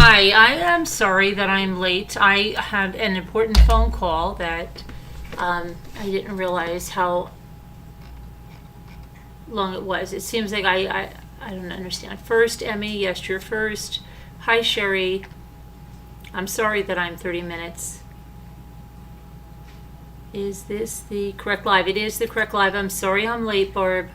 Hi, I am sorry that I'm late. I had an important phone call that I didn't realize how long it was. It seems like I don't understand. First, Emmy, yes, you're first. Hi, Sherry. I'm sorry that I'm 30 minutes. Is this the correct live? It is the correct live. I'm sorry I'm late, Barb.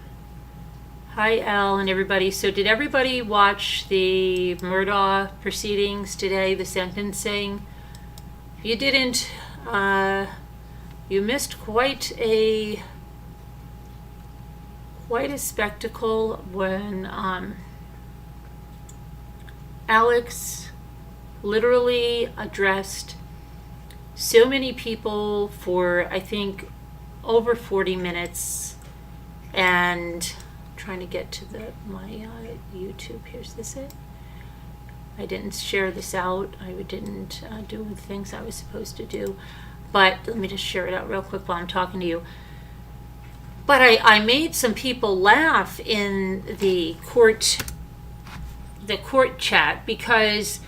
Hi, Al and everybody. So did everybody watch the Murdaugh proceedings today, the sentencing? If you didn't, you missed quite a spectacle when Alex literally addressed so many people for, I think, over 40 minutes, and trying to get to my YouTube. Here's this it. I didn't share this out. I didn't do the things I was supposed to do. But let me just share it out real quick while I'm talking to you. But I made some people laugh in the court chat because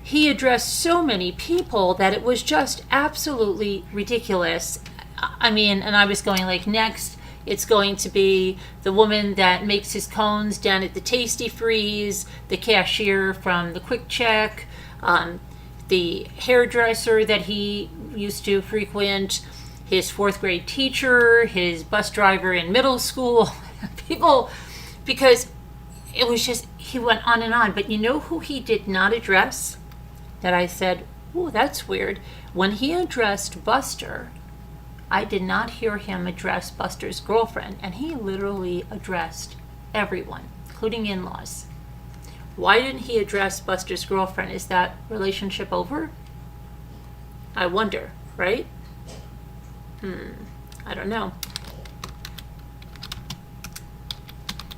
he addressed so many people that it was just absolutely ridiculous. I mean, and I was going like, next it's going to be the woman that makes his cones down at the Tasty Freeze, the cashier from the Quick Check, the hairdresser that he used to frequent, his fourth grade teacher, his bus driver in middle school, people, because it was just, he went on and on. But you know who he did not address? That I said, oh, that's weird. When he addressed Buster, I did not hear him address Buster's girlfriend, and he literally addressed everyone, including in-laws. Why didn't he address Buster's girlfriend? Is that relationship over? I wonder, right? I don't know.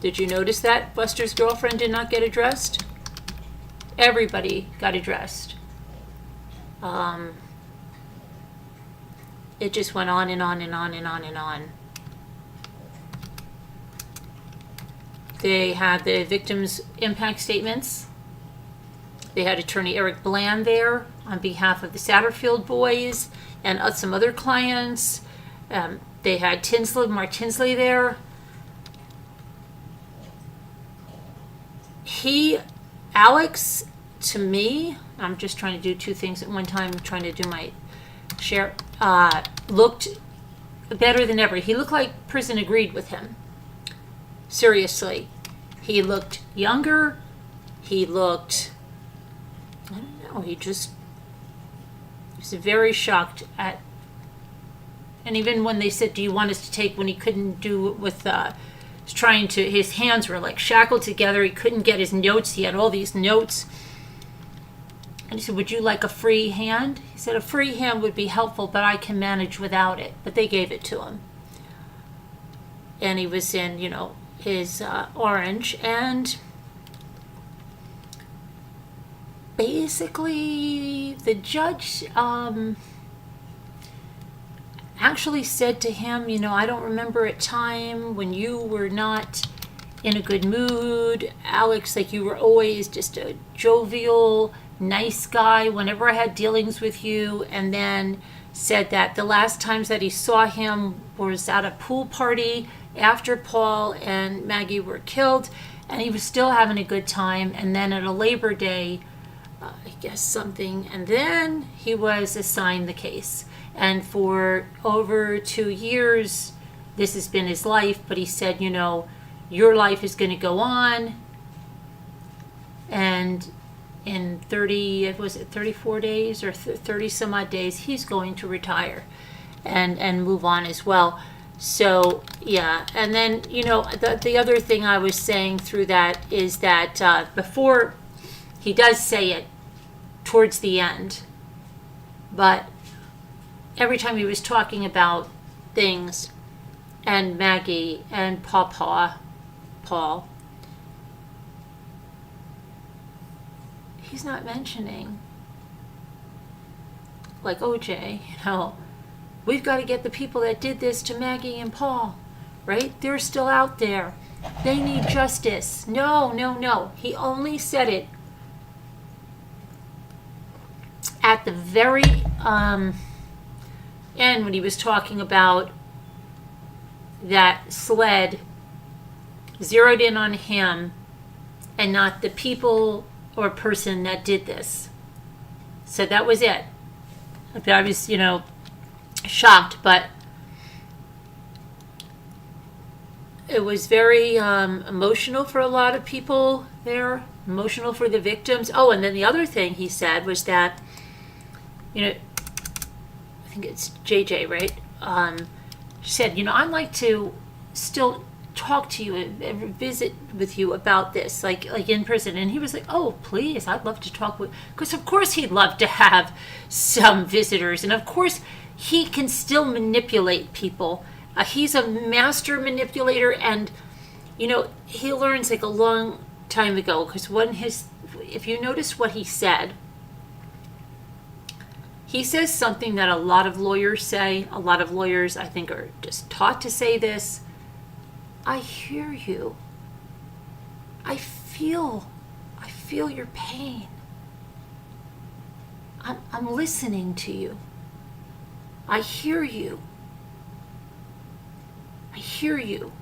Did you notice that Buster's girlfriend did not get addressed? Everybody got addressed. It just went on and on and on and on and on. They had the victims' impact statements. They had attorney Eric Bland there on behalf of the Satterfield boys and some other clients. They had Mark Tinsley there. Alex, to me, I'm just trying to do two things at one time, trying to do my share, looked better than ever. He looked like prison agreed with him. Seriously. He looked younger. He looked, I don't know, he was very shocked at, and even when they said, do you want us to take, when he couldn't do it with, his hands were like shackled together. He couldn't get his notes. He had all these notes. And he said, would you like a free hand? He said, a free hand would be helpful, but I can manage without it. But they gave it to him. And he was in, his orange. And basically, the judge actually said to him, I don't remember a time when you were not in a good mood. Alex, like you were always just a jovial, nice guy whenever I had dealings with you. And then said that the last times that he saw him was at a pool party after Paul and Maggie were killed, and he was still having a good time. And then at a Labor Day, I guess something, and then he was assigned the case. And for over 2 years, this has been his life. But he said, your life is going to go on. And in 34 days or 30 some odd days, he's going to retire and move on as well. So, yeah. And then, the other thing I was saying through that is that before, he does say it towards the end, but every time he was talking about things and Maggie and Paul, he's not mentioning, like OJ, we've got to get the people that did this to Maggie and Paul, right? They're still out there. They need justice. No. He only said it the very end, when he was talking about that sled zeroed in on him and not the people or person that did this. So that was it. I was, shocked, but it was very emotional for a lot of people there, emotional for the victims. Oh, and then the other thing he said was that, I think it's JJ, right? She said, I'd like to still talk to you and visit with you about this, like in prison. And he was like, oh, please, I'd love to talk with, because of course he'd love to have some visitors. And of course he can still manipulate people. He's a master manipulator, and, he learns like a long time ago, because if you notice what he said, he says something that a lot of lawyers say. A lot of lawyers, I think, are just taught to say this. I hear you. I feel your pain. I'm listening to you. I hear you. I hear you.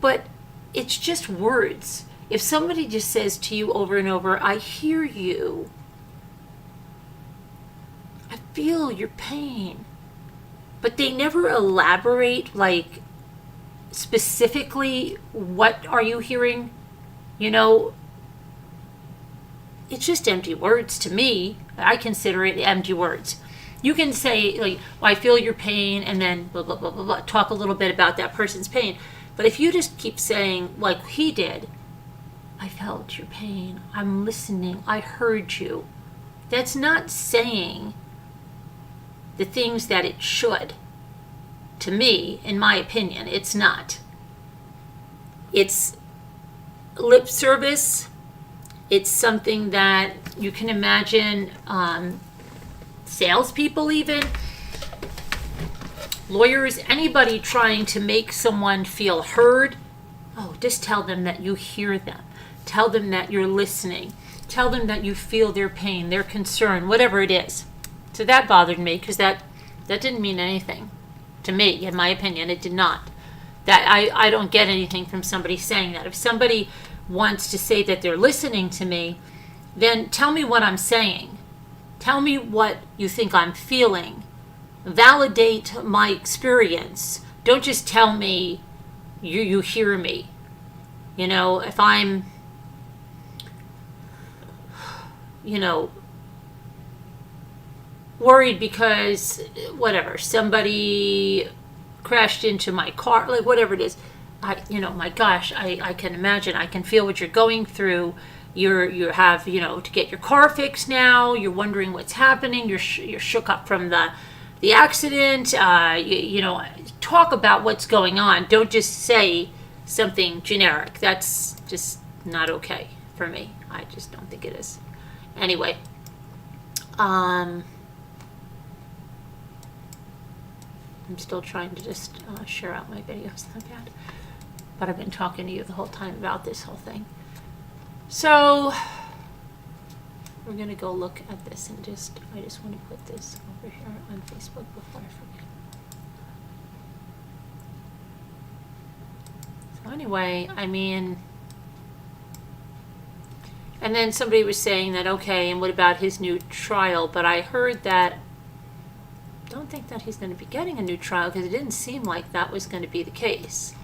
But it's just words. If somebody just says to you over and over, I hear you. I feel your pain. But they never elaborate, like, specifically, what are you hearing? It's just empty words to me. I consider it empty words. You can say, like, well, I feel your pain, and then blah, blah, blah, blah, blah, talk a little bit about that person's pain. But if you just keep saying, like he did, I felt your pain, I'm listening, I heard you, that's not saying the things that it should. To me, in my opinion, it's not. It's lip service. It's something that you can imagine salespeople, even lawyers, anybody trying to make someone feel heard. Oh, just tell them that you hear them. Tell them that you're listening. Tell them that you feel their pain, their concern, whatever it is. So that bothered me, because that didn't mean anything to me. In my opinion, it did not. That I don't get anything from somebody saying that. If somebody wants to say that they're listening to me, then tell me what I'm saying. Tell me what you think I'm feeling. Validate my experience. Don't just tell me you hear me. If I'm, worried because, whatever, somebody crashed into my car, like whatever it is, my gosh, I can imagine, I can feel what you're going through. You have, to get your car fixed now. You're wondering what's happening. You're shook up from the accident. Talk about what's going on. Don't just say something generic. That's just not okay for me. I just don't think it is. Anyway, I'm still trying to just share out my videos. Not bad. But I've been talking to you the whole time about this whole thing. So we're going to go look at this and I just want to put this over here on Facebook before I forget. So anyway, and then somebody was saying that, okay, and what about his new trial? But I heard that, don't think that he's going to be getting a new trial, because it didn't seem like that was going to be the case.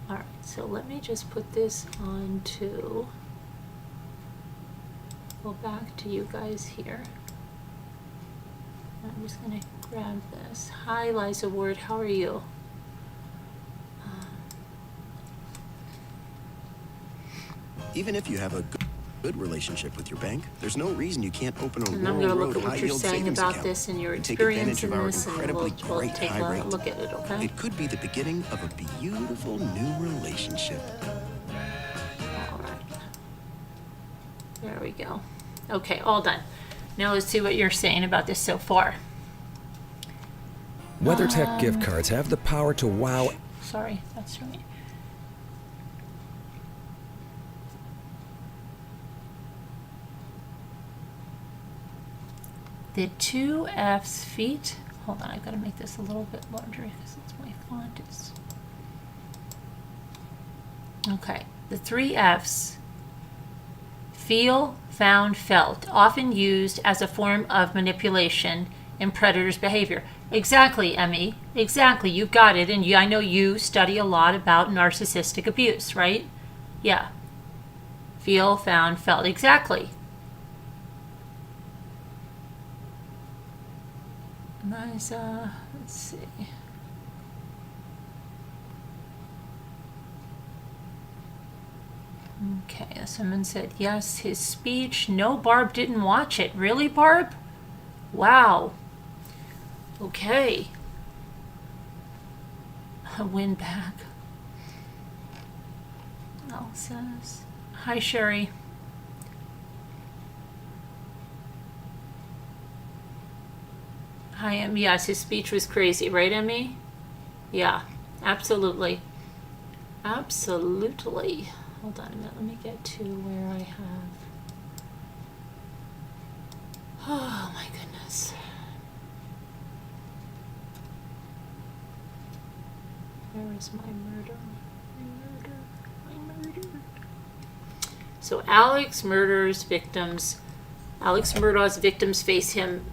All right, so let me just put this on to, go back to you guys here. I'm just going to grab this. Hi, Liza Ward, how are you? Even if you have a good relationship with your bank, there's no reason you can't open a and I'm going to look Road at what you're saying about account this and your and take experience advantage in of our this, and incredibly we'll great take high a rate. look at it, okay? It could be the beginning of a beautiful new relationship. All right. There we go. Okay, all done. Now let's see what you're saying about this so far. WeatherTech gift cards have the power to wow. Sorry, that's right. The two F's feet. Hold on, I've got to make this a little bit larger because it's my font is. Okay, the three F's. Feel, found, felt, often used as a form of manipulation in predators' behavior. Exactly, Emmy. Exactly, you've got it. And I know you study a lot about narcissistic abuse, right? Yeah. Feel, found, felt. Exactly. Nice. Let's see. Okay, someone said yes, his speech. No, Barb didn't watch it. Really, Barb? Wow. Okay. A win back. Al says, hi, Sherry. Hi, Emmy. Yes, his speech was crazy, right, Emmy? Yeah, absolutely. Absolutely. Hold on a minute. Let me get to where I have. Oh, my goodness. Where is my murder? My murder. So Alex Murdaugh's victims face him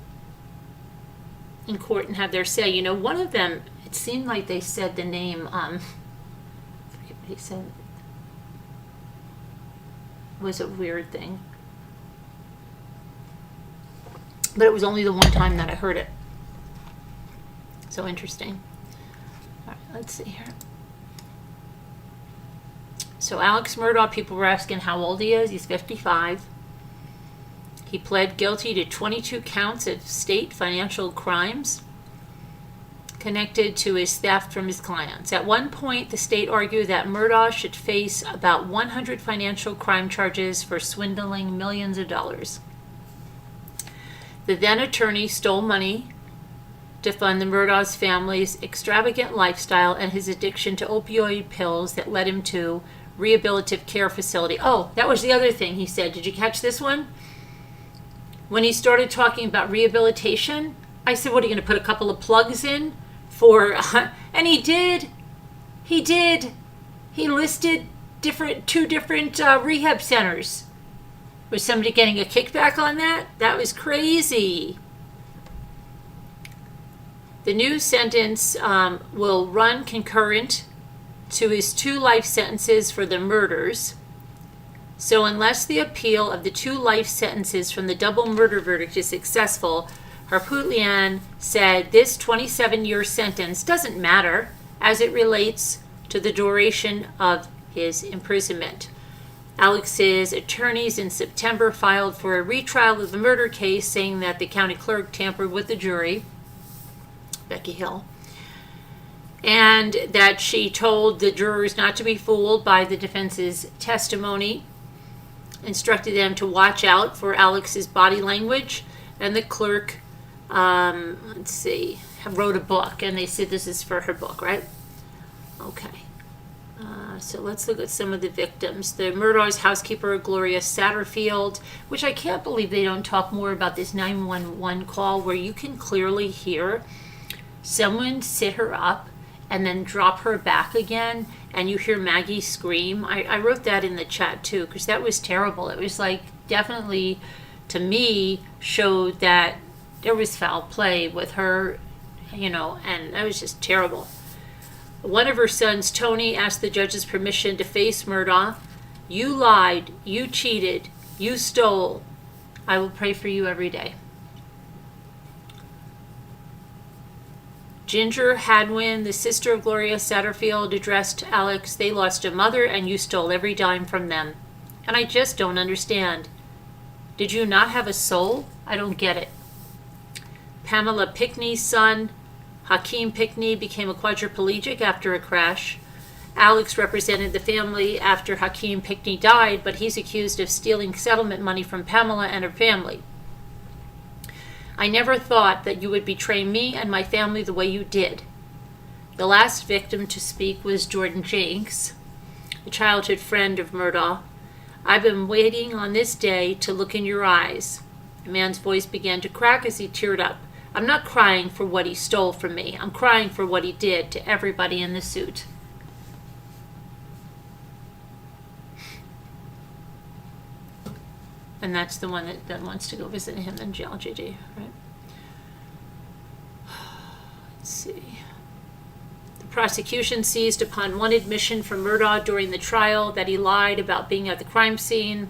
in court and have their say. You know, one of them, it seemed like they said the name, I forget what he said. Was a weird thing. But it was only the one time that I heard it. So interesting. All right, let's see here. So Alex Murdaugh, people were asking how old he is. He's 55. He pled guilty to 22 counts of state financial crimes connected to his theft from his clients. At one point, the state argued that Murdaugh should face about 100 financial crime charges for swindling millions of dollars. The then attorney stole money to fund the Murdaugh's family's extravagant lifestyle and his addiction to opioid pills that led him to rehabilitative care facility. Oh, that was the other thing he said. Did you catch this one? When he started talking about rehabilitation, I said, what, are you going to put a couple of plugs in for, and he did. He listed two different rehab centers. Was somebody getting a kickback on that? That was crazy. The new sentence will run concurrent to his 2 life sentences for the murders. So unless the appeal of the 2 life sentences from the double murder verdict is successful, Harpootlian said this 27-year sentence doesn't matter as it relates to the duration of his imprisonment. Alex's attorneys in September filed for a retrial of the murder case, saying that the county clerk tampered with the jury, Becky Hill, and that she told the jurors not to be fooled by the defense's testimony, instructed them to watch out for Alex's body language, and the clerk, wrote a book, and they said this is for her book, right? Okay. So let's look at some of the victims. The Murdaugh's housekeeper, Gloria Satterfield, which I can't believe they don't talk more about this 911 call where you can clearly hear someone sit her up and then drop her back again, and you hear Maggie scream. I wrote that in the chat too, because that was terrible. It was like definitely, to me, showed that there was foul play with her, you know, and that was just terrible. One of her sons, Tony, asked the judge's permission to face Murdaugh. You lied, you cheated, you stole. I will pray for you every day. Ginger Hadwin, the sister of Gloria Satterfield, addressed Alex, they lost a mother and you stole every dime from them. And I just don't understand. Did you not have a soul? I don't get it. Pamela Pickney's son, Hakeem Pickney, became a quadriplegic after a crash. Alex represented the family after Hakeem Pickney died, but he's accused of stealing settlement money from Pamela and her family. I never thought that you would betray me and my family the way you did. The last victim to speak was Jordan Jenks, a childhood friend of Murdaugh. I've been waiting on this day to look in your eyes. The man's voice began to crack as he teared up. I'm not crying for what he stole from me. I'm crying for what he did to everybody in the suit. And that's the one that wants to go visit him in jail, JD, right? Let's see. The prosecution seized upon one admission from Murdaugh during the trial that he lied about being at the crime scene.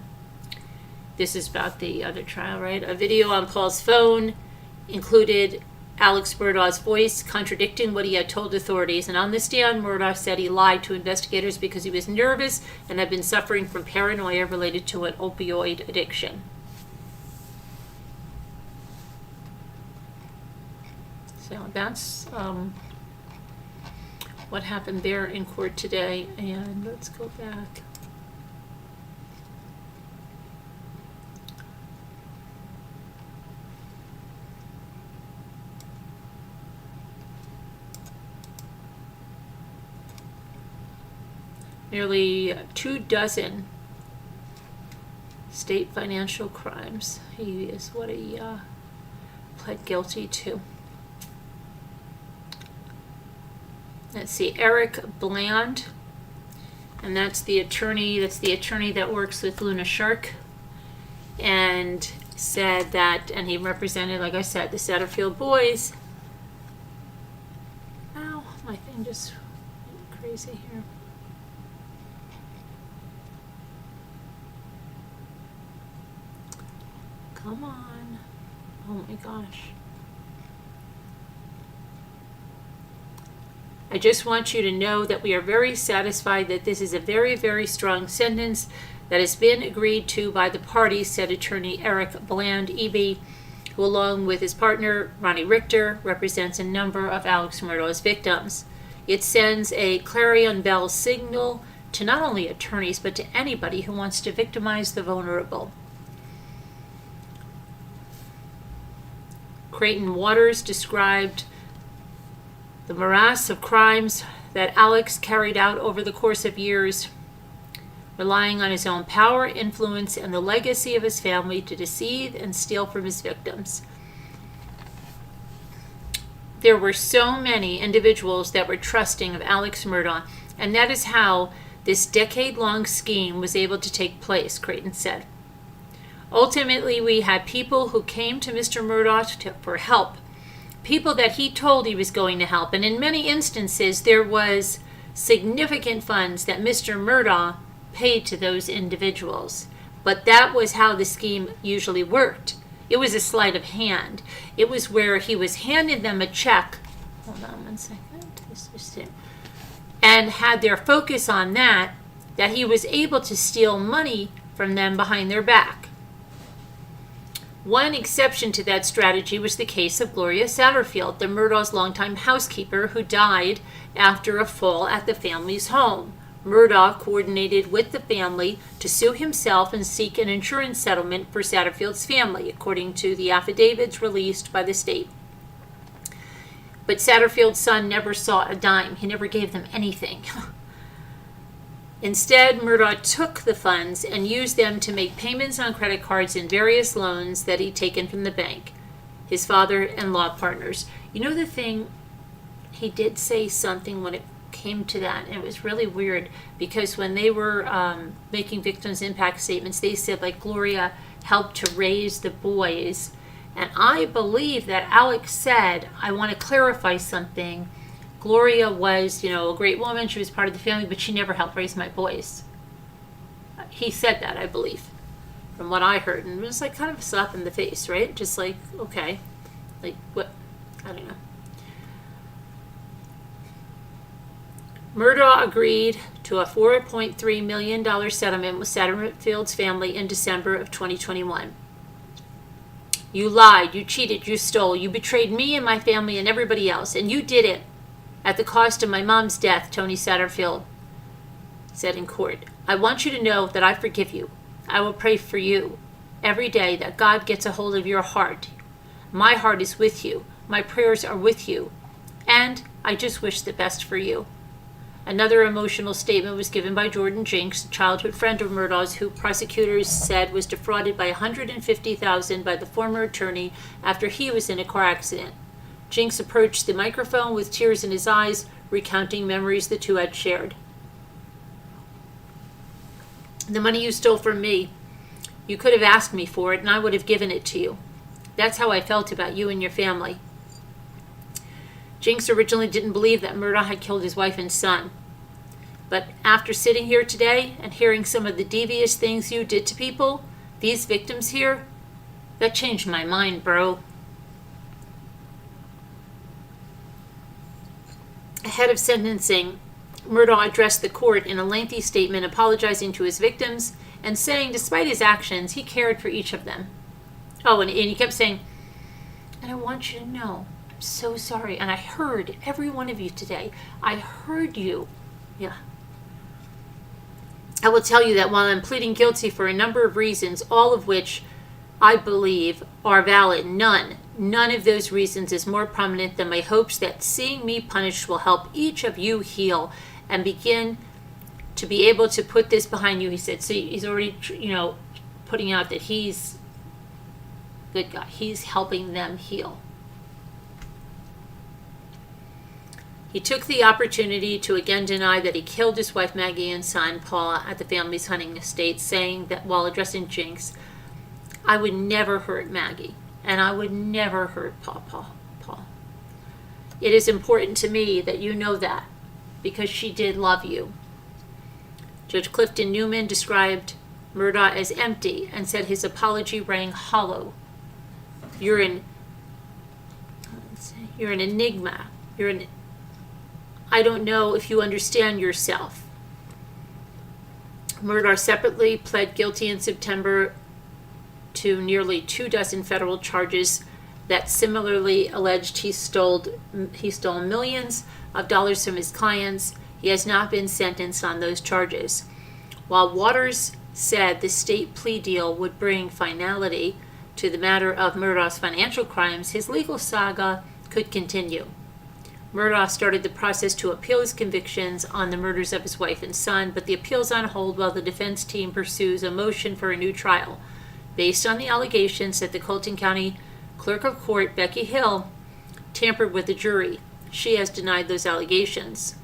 This is about the other trial, right? A video on Paul's phone included Alex Murdaugh's voice contradicting what he had told authorities. And on the stand, Murdaugh said he lied to investigators because he was nervous and had been suffering from paranoia related to an opioid addiction. So that's what happened there in court today. And let's go back. Nearly 24 state financial crimes. He is what he pled guilty to. Let's see, Eric Bland, and that's the attorney that works with Luna Shark, and said that, and he represented, like I said, the Satterfield boys. Ow, my thing just went crazy here. Come on. Oh my gosh. I just want you to know that we are very satisfied that this is a very, very strong sentence that has been agreed to by the parties, said attorney Eric Bland Eby, who along with his partner Ronnie Richter represents a number of Alex Murdaugh's victims. It sends a clarion bell signal to not only attorneys but to anybody who wants to victimize the vulnerable. Creighton Waters described the morass of crimes that Alex carried out over the course of years, relying on his own power, influence, and the legacy of his family to deceive and steal from his victims. There were so many individuals that were trusting of Alex Murdaugh, and that is how this decade-long scheme was able to take place, Creighton said. Ultimately, we had people who came to Mr. Murdaugh for help, people that he told he was going to help, and in many instances there was significant funds that Mr. Murdaugh paid to those individuals. But that was how the scheme usually worked. It was a sleight of hand. It was where he was handing them a check. Hold on one second. This is it. And had their focus on that he was able to steal money from them behind their back. One exception to that strategy was the case of Gloria Satterfield, the Murdaugh's longtime housekeeper who died after a fall at the family's home. Murdaugh coordinated with the family to sue himself and seek an insurance settlement for Satterfield's family, according to the affidavits released by the state. But Satterfield's son never saw a dime. He never gave them anything. Instead, Murdaugh took the funds and used them to make payments on credit cards and various loans that he'd taken from the bank, his father and law partners. You know the thing, he did say something when it came to that, and it was really weird, because when they were making victims impact statements, they said, like, Gloria helped to raise the boys. And I believe that Alex said, I want to clarify something. Gloria was, a great woman. She was part of the family, but she never helped raise my boys. He said that, I believe, from what I heard. And it was like kind of a slap in the face, right? Just like, okay. Like, what? I don't know. Murdaugh agreed to a $4.3 million settlement with Satterfield's family in December of 2021. You lied, you cheated, you stole, you betrayed me and my family and everybody else, and you did it at the cost of my mom's death, Tony Satterfield said in court. I want you to know that I forgive you. I will pray for you every day that God gets a hold of your heart. My heart is with you. My prayers are with you. And I just wish the best for you. Another emotional statement was given by Jordan Jinks, a childhood friend of Murdaugh's, who prosecutors said was defrauded by $150,000 by the former attorney after he was in a car accident. Jinks approached the microphone with tears in his eyes, recounting memories the two had shared. The money you stole from me, you could have asked me for it and I would have given it to you. That's how I felt about you and your family. Jinks originally didn't believe that Murdaugh had killed his wife and son. But after sitting here today and hearing some of the devious things you did to people, these victims here, that changed my mind, bro. Ahead of sentencing, Murdaugh addressed the court in a lengthy statement apologizing to his victims and saying despite his actions, he cared for each of them. Oh, and he kept saying, and I want you to know, I'm so sorry. And I heard every one of you today. I heard you. Yeah. I will tell you that while I'm pleading guilty for a number of reasons, all of which I believe are valid, none of those reasons is more prominent than my hopes that seeing me punished will help each of you heal and begin to be able to put this behind you, he said. So he's already, putting out that he's a good guy. He's helping them heal. He took the opportunity to again deny that he killed his wife Maggie and son Paul at the family's hunting estate, saying that while addressing Jinks, I would never hurt Maggie and I would never hurt Paul. It is important to me that you know that because she did love you. Judge Clifton Newman described Murdaugh as empty and said his apology rang hollow. You're an enigma. I don't know if you understand yourself. Murdaugh separately pled guilty in September to nearly 24 federal charges that similarly alleged he stole millions of dollars from his clients. He has not been sentenced on those charges. While Waters said the state plea deal would bring finality to the matter of Murdaugh's financial crimes, his legal saga could continue. Murdaugh started the process to appeal his convictions on the murders of his wife and son, but the appeal's on hold while the defense team pursues a motion for a new trial based on the allegations that the Colton County Clerk of Court, Becky Hill, tampered with the jury. She has denied those allegations.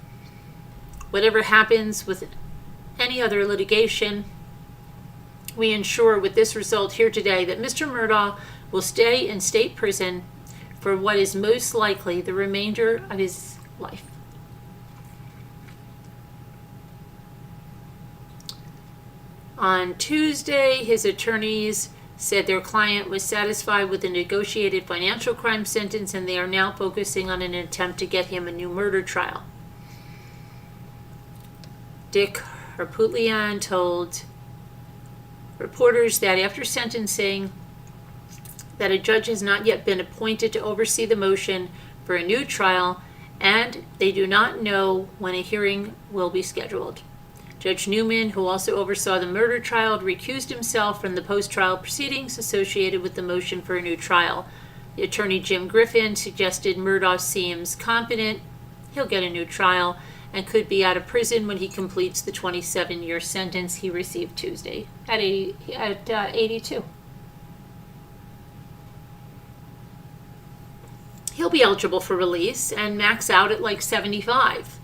Whatever happens with any other litigation, we ensure with this result here today that Mr. Murdaugh will stay in state prison for what is most likely the remainder of his life. On Tuesday, his attorneys said their client was satisfied with the negotiated financial crime sentence and they are now focusing on an attempt to get him a new murder trial. Dick Harpootlian told reporters that after sentencing, that a judge has not yet been appointed to oversee the motion for a new trial, and they do not know when a hearing will be scheduled. Judge Newman, who also oversaw the murder trial, recused himself from the post-trial proceedings associated with the motion for a new trial. The attorney Jim Griffin suggested Murdaugh seems competent, he'll get a new trial, and could be out of prison when he completes the 27-year sentence he received Tuesday at 82. He'll be eligible for release and max out at like 75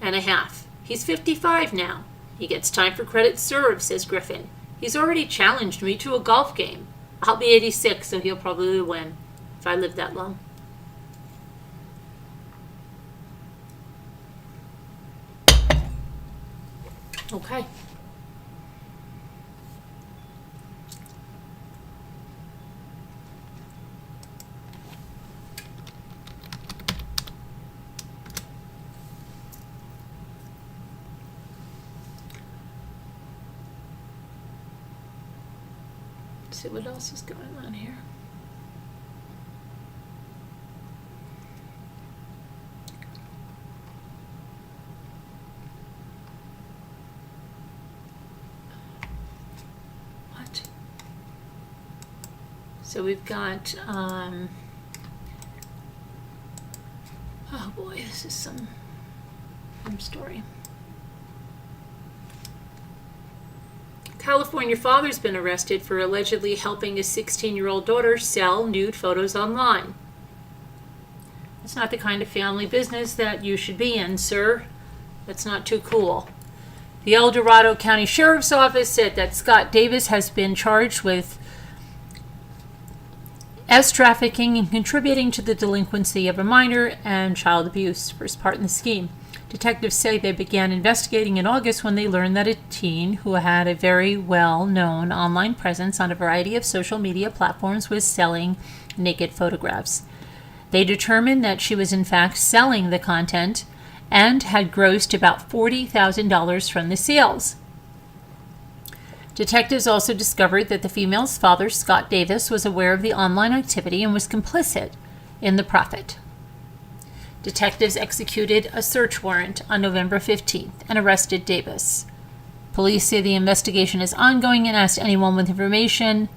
and a half. He's 55 now. He gets time for credit served, says Griffin. He's already challenged me to a golf game. I'll be 86, so he'll probably win if I live that long. Okay. See what else is going on here. What? So we've got, oh boy, this is some Same story. California father's been arrested for allegedly helping his 16-year-old daughter sell nude photos online. It's not the kind of family business that you should be in, sir. That's not too cool. The El Dorado County Sheriff's Office said that Scott Davis has been charged with trafficking and contributing to the delinquency of a minor and child abuse for his part in the scheme. Detectives say they began investigating in August when they learned that a teen who had a very well-known online presence on a variety of social media platforms was selling naked photographs. They determined that she was in fact selling the content and had grossed about $40,000 from the sales. Detectives also discovered that the female's father, Scott Davis, was aware of the online activity and was complicit in the profit. Detectives executed a search warrant on November 15th and arrested Davis. Police say the investigation is ongoing and asked anyone with information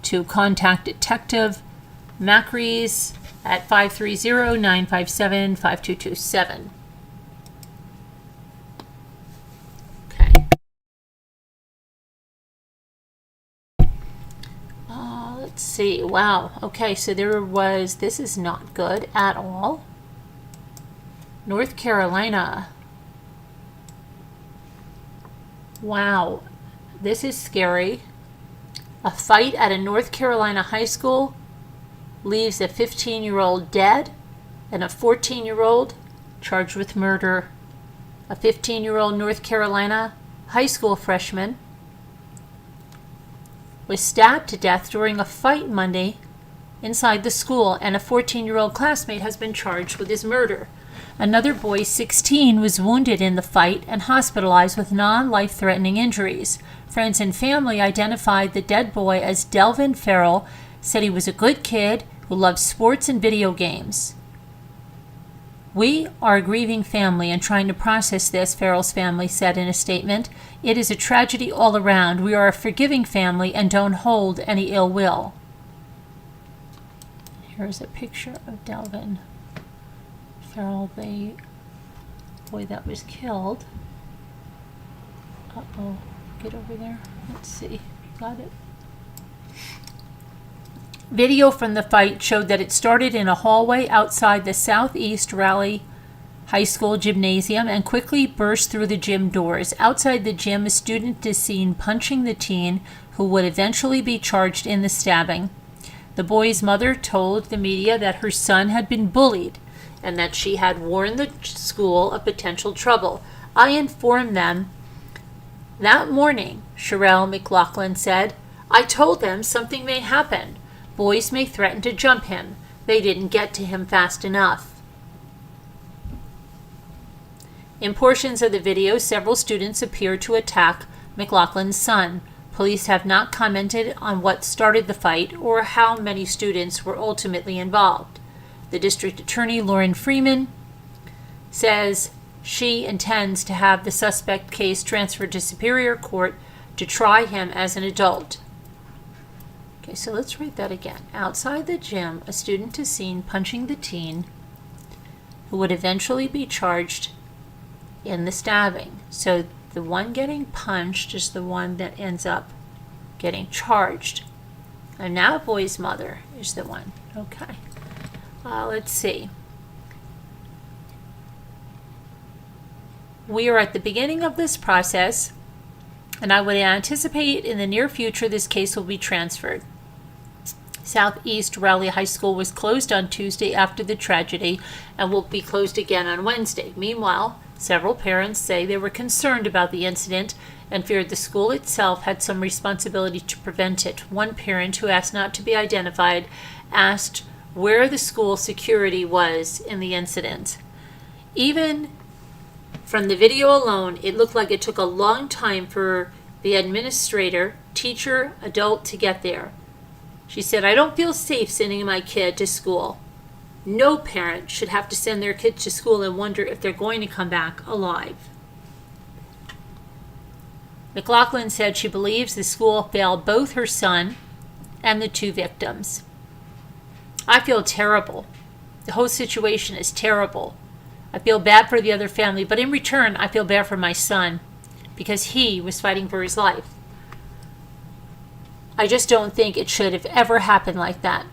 to contact Detective Macrees at 530-957-5227. Okay. Let's see. Wow. Okay, so this is not good at all. North Carolina. Wow. This is scary. A fight at a North Carolina high school leaves a 15-year-old dead and a 14-year-old charged with murder. A 15-year-old North Carolina high school freshman was stabbed to death during a fight Monday inside the school, and a 14-year-old classmate has been charged with his murder. Another boy, 16, was wounded in the fight and hospitalized with non-life-threatening injuries. Friends and family identified the dead boy as Delvin Farrell, said he was a good kid who loved sports and video games. We are a grieving family and trying to process this, Farrell's family said in a statement. It is a tragedy all around. We are a forgiving family and don't hold any ill will. Here's a picture of Delvin Farrell, the boy that was killed. Uh-oh. Get over there. Let's see. Got it. Video from the fight showed that it started in a hallway outside the Southeast Raleigh High School gymnasium and quickly burst through the gym doors. Outside the gym, a student is seen punching the teen who would eventually be charged in the stabbing. The boy's mother told the media that her son had been bullied and that she had warned the school of potential trouble. I informed them that morning, Sherelle McLaughlin said. I told them something may happen. Boys may threaten to jump him. They didn't get to him fast enough. In portions of the video, several students appear to attack McLaughlin's son. Police have not commented on what started the fight or how many students were ultimately involved. The district attorney, Lauren Freeman, says she intends to have the suspect case transferred to Superior Court to try him as an adult. Okay, so let's read that again. Outside the gym, a student is seen punching the teen who would eventually be charged in the stabbing. So the one getting punched is the one that ends up getting charged. And now boy's mother is the one. Okay. Let's see. We are at the beginning of this process, and I would anticipate in the near future this case will be transferred. Southeast Raleigh High School was closed on Tuesday after the tragedy and will be closed again on Wednesday. Meanwhile, several parents say they were concerned about the incident and feared the school itself had some responsibility to prevent it. One parent, who asked not to be identified, asked where the school security was in the incident. Even from the video alone, it looked like it took a long time for the administrator, teacher, adult to get there. She said, I don't feel safe sending my kid to school. No parent should have to send their kids to school and wonder if they're going to come back alive. McLaughlin said she believes the school failed both her son and the two victims. I feel terrible. The whole situation is terrible. I feel bad for the other family, but in return, I feel bad for my son because he was fighting for his life. I just don't think it should have ever happened like that.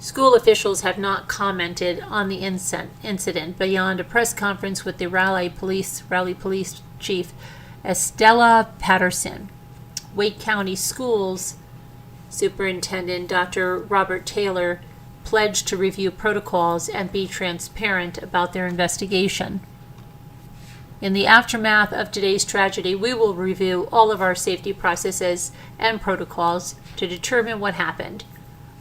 School officials have not commented on the incident beyond a press conference with the Raleigh Police Chief Estella Patterson. Wake County Schools Superintendent Dr. Robert Taylor pledged to review protocols and be transparent about their investigation. In the aftermath of today's tragedy, we will review all of our safety processes and protocols to determine what happened,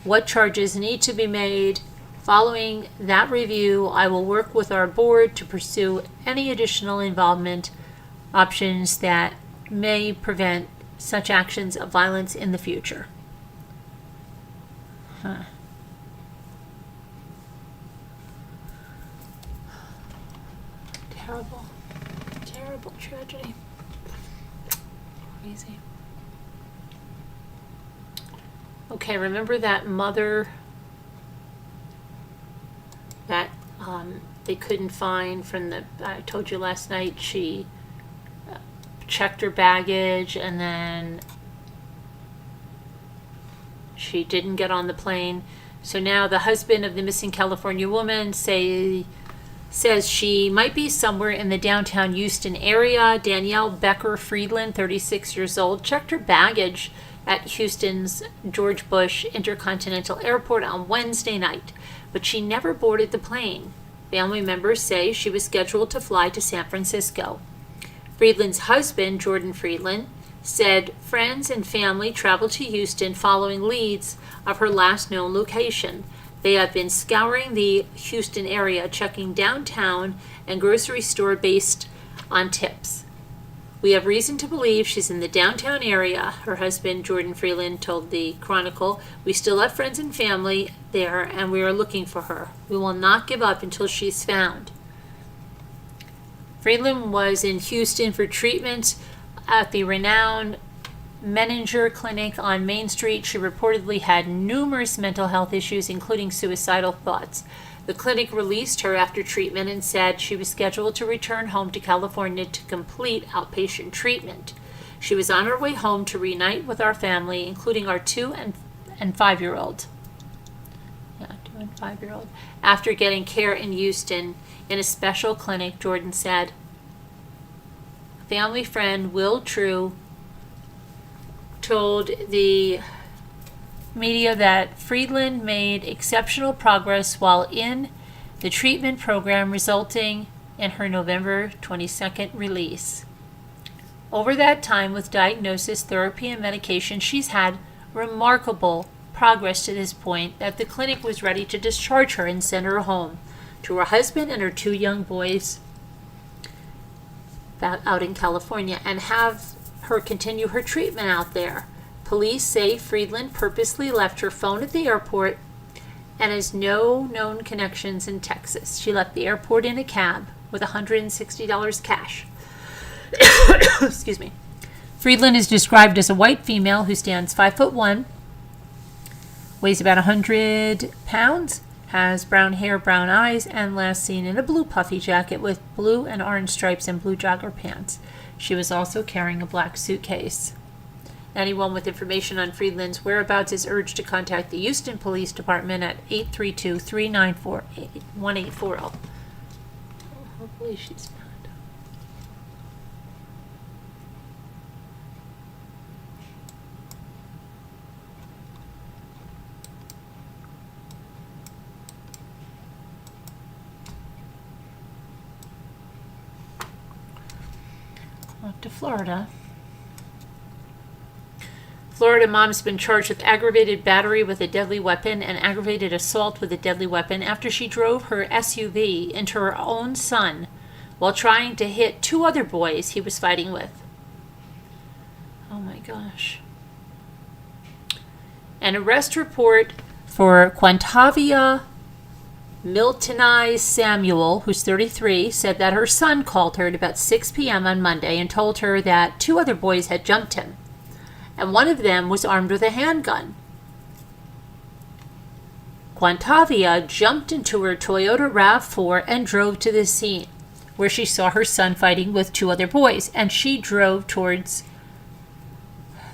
what charges need to be made. Following that review, I will work with our board to pursue any additional involvement options that may prevent such actions of violence in the future. Terrible. Terrible tragedy. Crazy. Okay, remember that mother that they couldn't find from the, I told you last night, she checked her baggage and then she didn't get on the plane. So now the husband of the missing California woman says she might be somewhere in the downtown Houston area. Danielle Becker Friedland, 36 years old, checked her baggage at Houston's George Bush Intercontinental Airport on Wednesday night, but she never boarded the plane. Family members say she was scheduled to fly to San Francisco. Friedland's husband, Jordan Friedland, said friends and family traveled to Houston following leads of her last known location. They have been scouring the Houston area, checking downtown and grocery store based on tips. We have reason to believe she's in the downtown area, her husband, Jordan Freeland, told the Chronicle. We still have friends and family there, and we are looking for her. We will not give up until she's found. Freeland was in Houston for treatment at the renowned Menninger Clinic on Main Street. She reportedly had numerous mental health issues, including suicidal thoughts. The clinic released her after treatment and said she was scheduled to return home to California to complete outpatient treatment. She was on her way home to reunite with our family, including our 2 and 5-year-old. Yeah, 2 and 5-year-old. After getting care in Houston in a special clinic, Jordan said. Family friend Will True told the media that Friedland made exceptional progress while in the treatment program, resulting in her November 22nd release. Over that time, with diagnosis, therapy, and medication, she's had remarkable progress to this point that the clinic was ready to discharge her and send her home to her husband and her 2 young boys out in California and have her continue her treatment out there. Police say Friedland purposely left her phone at the airport and has no known connections in Texas. She left the airport in a cab with $160 cash. Excuse me. Friedland is described as a white female who stands 5'1", weighs about 100 pounds, has brown hair, brown eyes, and last seen in a blue puffy jacket with blue and orange stripes and blue jogger pants. She was also carrying a black suitcase. Anyone with information on Friedland's whereabouts is urged to contact the Houston Police Department at 832-394-1840. Hopefully she's found. Off to Florida. Florida mom's been charged with aggravated battery with a deadly weapon and aggravated assault with a deadly weapon after she drove her SUV into her own son while trying to hit 2 other boys he was fighting with. Oh my gosh. An arrest report for Quantavia Miltonized Samuel, who's 33, said that her son called her at about 6 p.m. on Monday and told her that 2 other boys had jumped him, and one of them was armed with a handgun. Guantavia jumped into her Toyota RAV4 and drove to the scene, where she saw her son fighting with 2 other boys, and she drove towards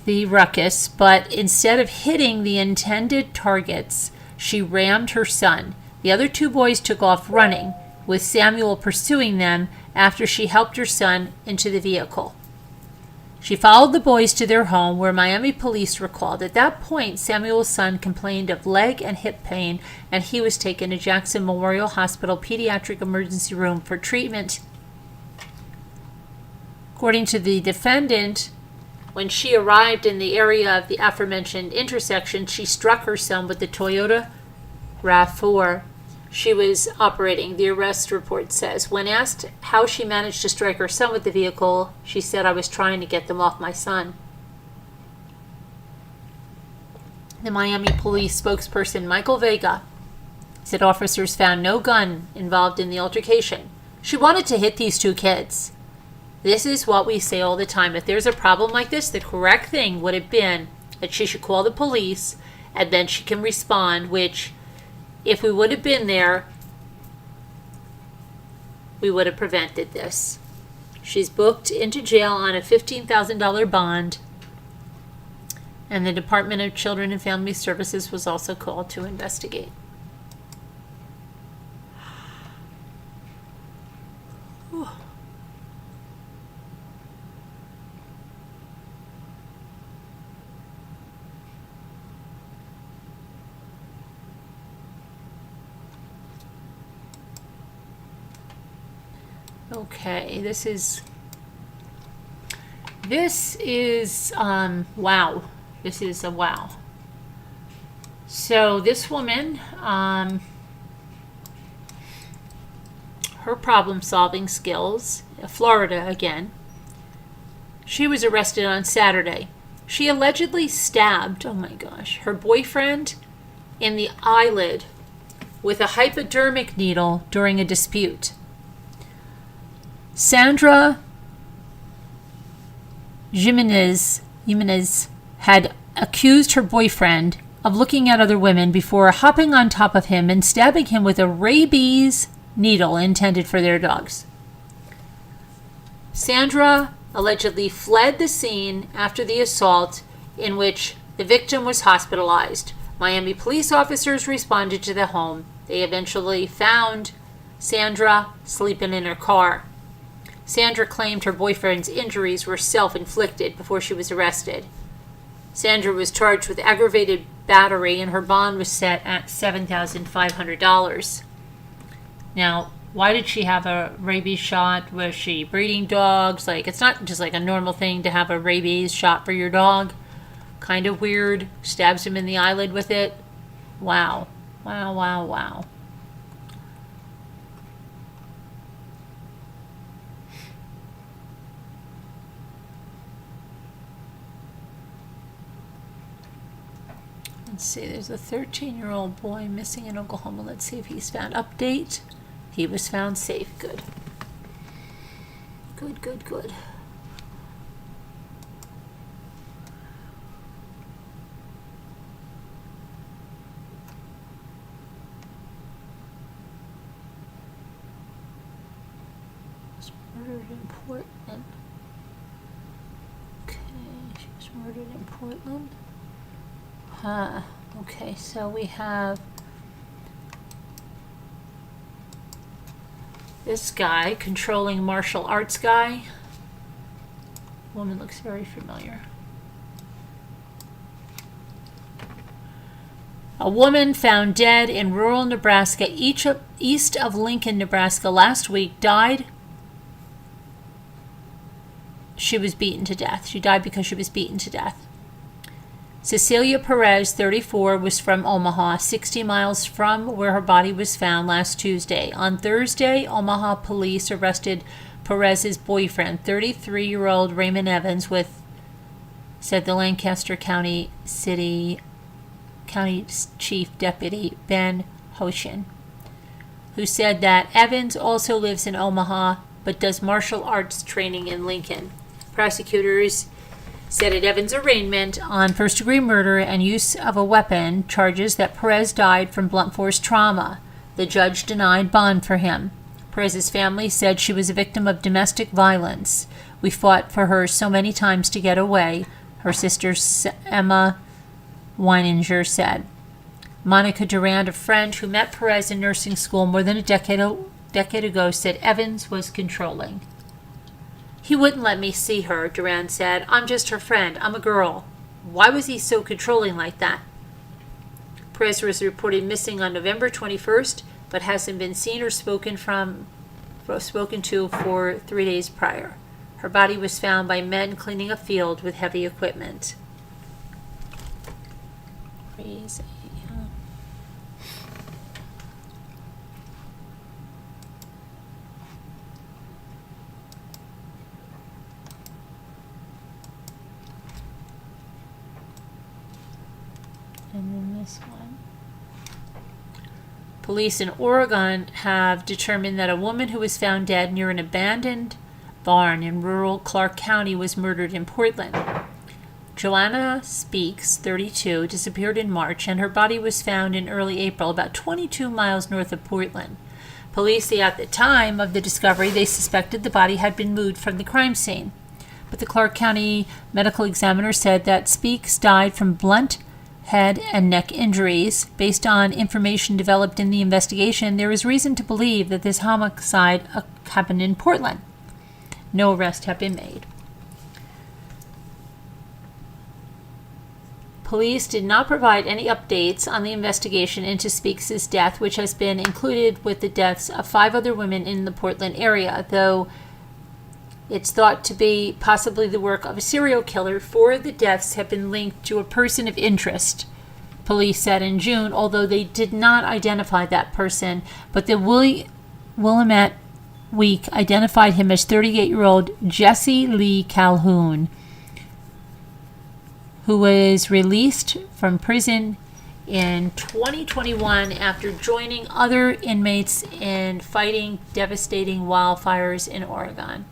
the ruckus, but instead of hitting the intended targets, she rammed her son. The other 2 boys took off running, with Samuel pursuing them after she helped her son into the vehicle. She followed the boys to their home, where Miami police recalled. At that point, Samuel's son complained of leg and hip pain, and he was taken to Jackson Memorial Hospital Pediatric Emergency Room for treatment. According to the defendant, when she arrived in the area of the aforementioned intersection, she struck her son with the Toyota RAV4 she was operating, the arrest report says. When asked how she managed to strike her son with the vehicle, she said, "I was trying to get them off my son." The Miami police spokesperson, Michael Vega, said officers found no gun involved in the altercation. She wanted to hit these 2 kids. This is what we say all the time. If there's a problem like this, the correct thing would have been that she should call the police and then she can respond, which, if we would have been there, we would have prevented this. She's booked into jail on a $15,000 bond, and the Department of Children and Family Services was also called to investigate. Whew. Okay, this is wow. This is a wow. So this woman, her problem-solving skills, Florida again. She was arrested on Saturday. She allegedly stabbed, oh my gosh, her boyfriend in the eyelid with a hypodermic needle during a dispute. Sandra Jimenez had accused her boyfriend of looking at other women before hopping on top of him and stabbing him with a rabies needle intended for their dogs. Sandra allegedly fled the scene after the assault, in which the victim was hospitalized. Miami police officers responded to the home. They eventually found Sandra sleeping in her car. Sandra claimed her boyfriend's injuries were self-inflicted before she was arrested. Sandra was charged with aggravated battery, and her bond was set at $7,500. Now, why did she have a rabies shot? Was she breeding dogs? Like, it's not just like a normal thing to have a rabies shot for your dog. Kind of weird. Stabs him in the eyelid with it. Wow. Wow, wow, wow. Let's see, there's a 13-year-old boy missing in Oklahoma. Let's see if he's found. Update. He was found safe. Good. Good, good, good. Was murdered in Portland. Okay, she was murdered in Portland. Okay, so we have this guy, controlling martial arts guy. Woman looks very familiar. A woman found dead in rural Nebraska, east of Lincoln, Nebraska, last week died. She was beaten to death. She died because she was beaten to death. Cecilia Perez, 34, was from Omaha, 60 miles from where her body was found last Tuesday. On Thursday, Omaha police arrested Perez's boyfriend, 33-year-old Raymond Evans, said the Lancaster County Chief Deputy Ben Hoshin, who said that Evans also lives in Omaha but does martial arts training in Lincoln. Prosecutors said at Evans' arraignment on first-degree murder and use of a weapon charges that Perez died from blunt force trauma. The judge denied bond for him. Perez's family said she was a victim of domestic violence. We fought for her so many times to get away, her sister Emma Weininger said. Monica Durand, a friend who met Perez in nursing school more than a decade ago, said Evans was controlling. He wouldn't let me see her, Durand said. I'm just her friend. I'm a girl. Why was he so controlling like that? Perez was reported missing on November 21st, but hasn't been seen or spoken to for 3 days prior. Her body was found by men cleaning a field with heavy equipment. Crazy. And then this one. Police in Oregon have determined that a woman who was found dead near an abandoned barn in rural Clark County was murdered in Portland. Joanna Speaks, 32, disappeared in March, and her body was found in early April, about 22 miles north of Portland. Police say at the time of the discovery, they suspected the body had been moved from the crime scene. But the Clark County medical examiner said that Speaks died from blunt head and neck injuries. Based on information developed in the investigation, there is reason to believe that this homicide happened in Portland. No arrests have been made. Police did not provide any updates on the investigation into Speaks' death, which has been included with the deaths of 5 other women in the Portland area, though it's thought to be possibly the work of a serial killer. 4 of the deaths have been linked to a person of interest, police said in June, although they did not identify that person. But the Willamette Week identified him as 38-year-old Jesse Lee Calhoun, who was released from prison in 2021 after joining other inmates in fighting devastating wildfires in Oregon.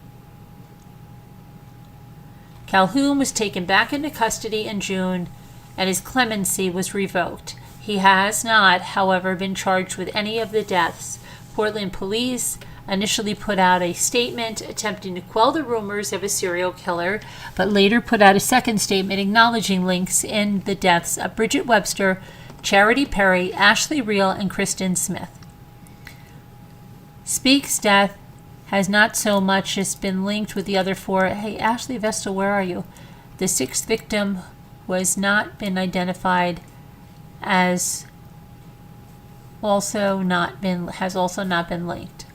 Calhoun was taken back into custody in June, and his clemency was revoked. He has not, however, been charged with any of the deaths. Portland police initially put out a statement attempting to quell the rumors of a serial killer, but later put out a second statement acknowledging links in the deaths of Bridget Webster, Charity Perry, Ashley Reel, and Kristen Smith. Speaks' death has not so much as been linked with the other 4. Hey, Ashley Vestal, where are you? The 6th victim has not been identified as has also not been linked.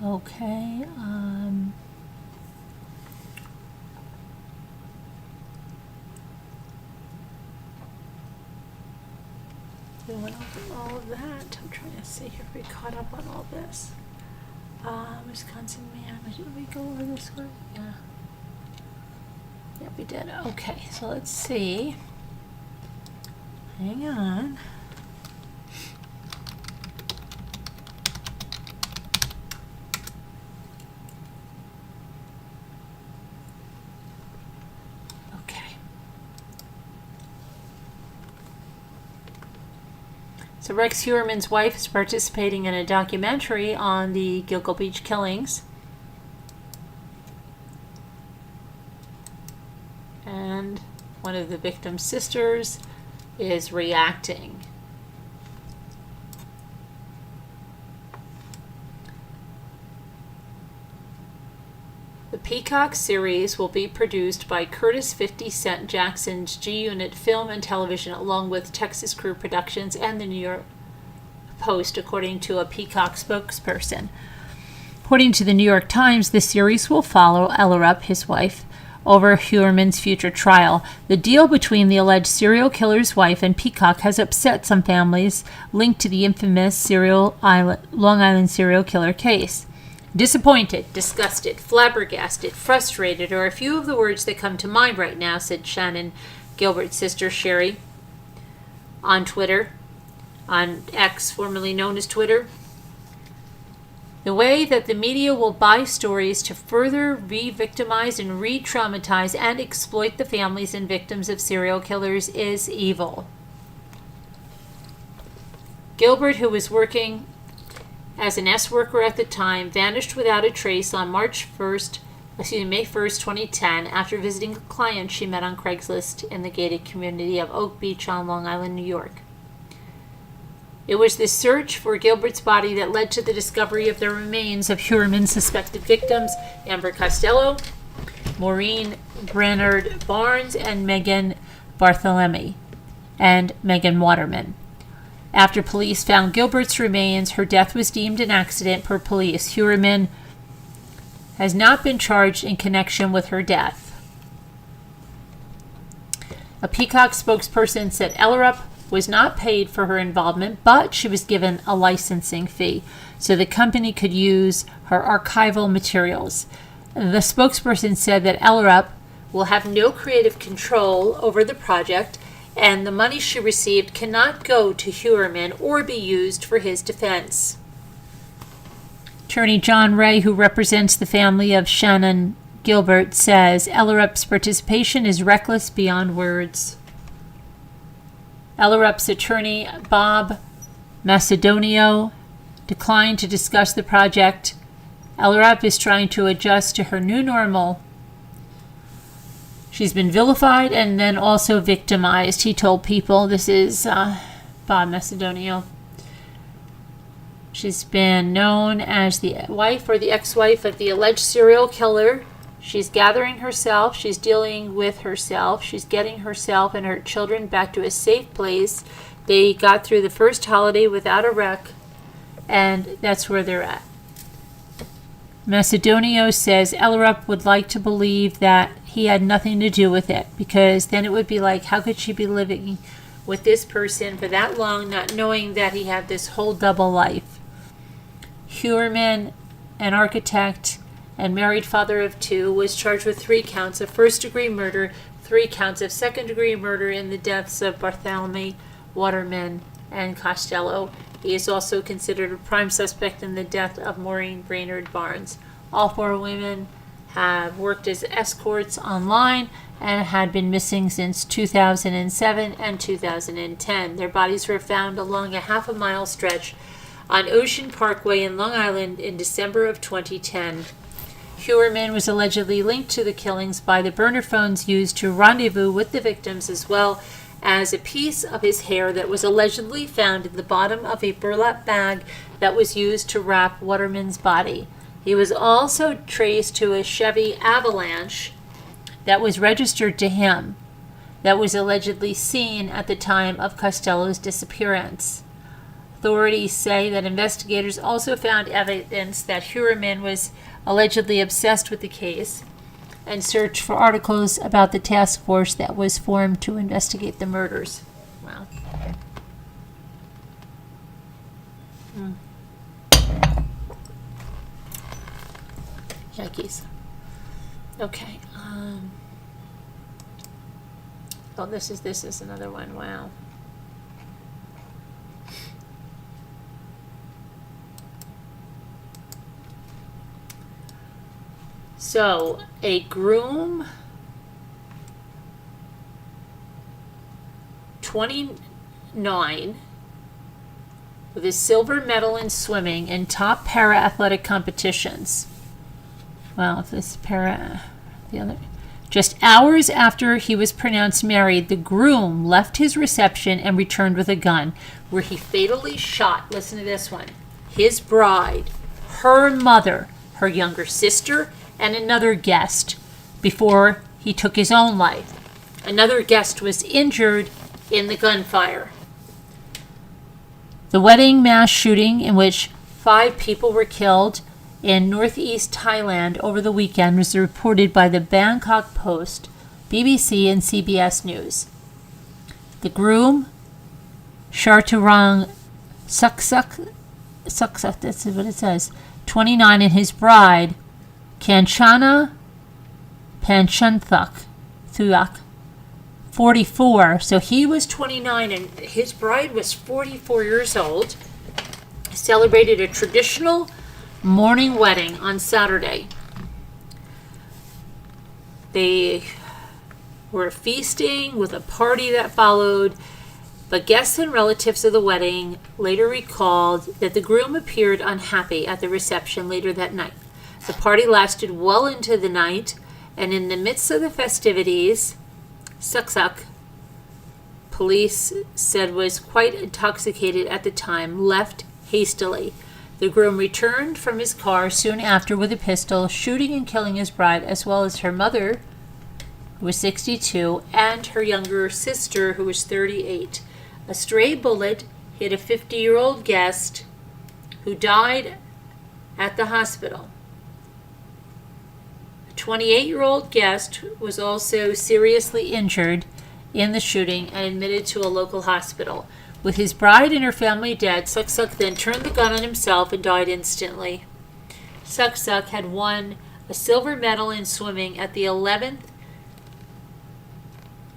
Okay, we went over all of that. I'm trying to see if we caught up on all this. Wisconsin man, did we go over this one? Yeah. Yeah, we did. Okay, so let's see. Hang on. So Rex Heuermann's wife is participating in a documentary on the Gilgo Beach killings. And one of the victim's sisters is reacting. The Peacock Series will be produced by Curtis 50 Cent Jackson's G-Unit Film and Television, along with Texas Crew Productions and the New York Post, according to a Peacock spokesperson. According to the New York Times, the series will follow Ellerup, his wife, over Huerman's future trial. The deal between the alleged serial killer's wife and Peacock has upset some families linked to the infamous Long Island serial killer case. Disappointed, disgusted, flabbergasted, frustrated are a few of the words that come to mind right now, said Shannon Gilbert's sister Sherry on Twitter, on X, formerly known as Twitter. The way that the media will buy stories to further re-victimize and re-traumatize and exploit the families and victims of serial killers is evil. Gilbert, who was working as an S worker at the time, vanished without a trace on May 1st, 2010, after visiting a client she met on Craigslist in the gated community of Oak Beach on Long Island, New York. It was this search for Gilbert's body that led to the discovery of the remains of Huerman's suspected victims, Amber Costello, Maureen Brainerd Barnes, and Megan Barthelemy, and Megan Waterman. After police found Gilbert's remains, her death was deemed an accident per police. Huerman has not been charged in connection with her death. A Peacock spokesperson said Ellerup was not paid for her involvement, but she was given a licensing fee so the company could use her archival materials. The spokesperson said that Ellerup will have no creative control over the project, and the money she received cannot go to Huerman or be used for his defense. Attorney John Ray, who represents the family of Shannon Gilbert, says Ellerup's participation is reckless beyond words. Ellerup's attorney, Bob Macedonio, declined to discuss the project. Ellerup is trying to adjust to her new normal. She's been vilified and then also victimized, he told People. This is Bob Macedonio. She's been known as the wife or the ex-wife of the alleged serial killer. She's gathering herself. She's dealing with herself. She's getting herself and her children back to a safe place. They got through the first holiday without a wreck, and that's where they're at. Macedonio says Ellerup would like to believe that he had nothing to do with it, because then it would be like, how could she be living with this person for that long, not knowing that he had this whole double life? Huerman, an architect and married father of two, was charged with 3 counts of first-degree murder, 3 counts of second-degree murder in the deaths of Bartholomew, Waterman, and Costello. He is also considered a prime suspect in the death of Maureen Brainerd Barnes. All 4 women have worked as escorts online and had been missing since 2007 and 2010. Their bodies were found along a half-a-mile stretch on Ocean Parkway in Long Island in December of 2010. Huerman was allegedly linked to the killings by the burner phones used to rendezvous with the victims, as well as a piece of his hair that was allegedly found in the bottom of a burlap bag that was used to wrap Waterman's body. He was also traced to a Chevy Avalanche that was registered to him, that was allegedly seen at the time of Costello's disappearance. Authorities say that investigators also found evidence that Huerman was allegedly obsessed with the case and searched for articles about the task force that was formed to investigate the murders. Wow. Yikes. Okay. Oh, this is another one. Wow. So, a groom, 29, with a silver medal in swimming in top para-athletic competitions. Well, if this the other. Just hours after he was pronounced married, the groom left his reception and returned with a gun, where he fatally shot, listen to this one, his bride, her mother, her younger sister, and another guest before he took his own life. Another guest was injured in the gunfire. The wedding mass shooting, in which 5 people were killed in northeast Thailand over the weekend was reported by the Bangkok Post, BBC, and CBS News. The groom, Sharturang Suksuk, that's what it says, 29, and his bride, Kanchana Panchanthuak, 44. So he was 29 and his bride was 44 years old. Celebrated a traditional morning wedding on Saturday. They were feasting with a party that followed, but guests and relatives of the wedding later recalled that the groom appeared unhappy at the reception later that night. The party lasted well into the night, and in the midst of the festivities, Suksuk, police said, was quite intoxicated at the time, left hastily. The groom returned from his car soon after with a pistol, shooting and killing his bride, as well as her mother, who was 62, and her younger sister, who was 38. A stray bullet hit a 50-year-old guest who died at the hospital. A 28-year-old guest was also seriously injured in the shooting and admitted to a local hospital. With his bride and her family dead, Suksuk then turned the gun on himself and died instantly. Suksuk had won a silver medal in swimming at the 11th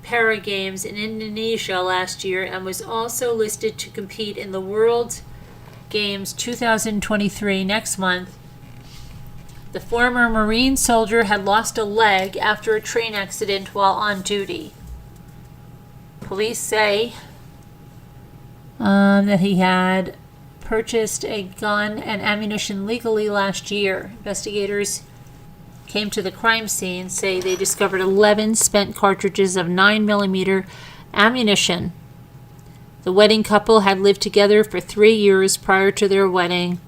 Para Games in Indonesia last year and was also listed to compete in the World Games 2023 next month. The former Marine soldier had lost a leg after a train accident while on duty. Police say that he had purchased a gun and ammunition legally last year. Investigators came to the crime scene, say they discovered 11 spent cartridges of 9mm ammunition. The wedding couple had lived together for 3 years prior to their wedding.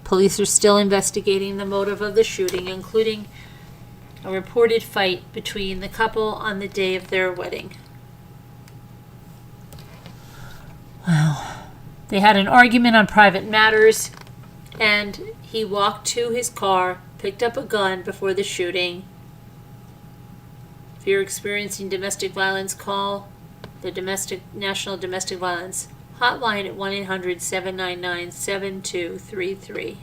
Police are still investigating the motive of the shooting, including a reported fight between the couple on the day of their wedding. Wow. They had an argument on private matters, and he walked to his car, picked up a gun before the shooting. If you're experiencing domestic violence, call the National Domestic Violence Hotline at 1-800-799-7233.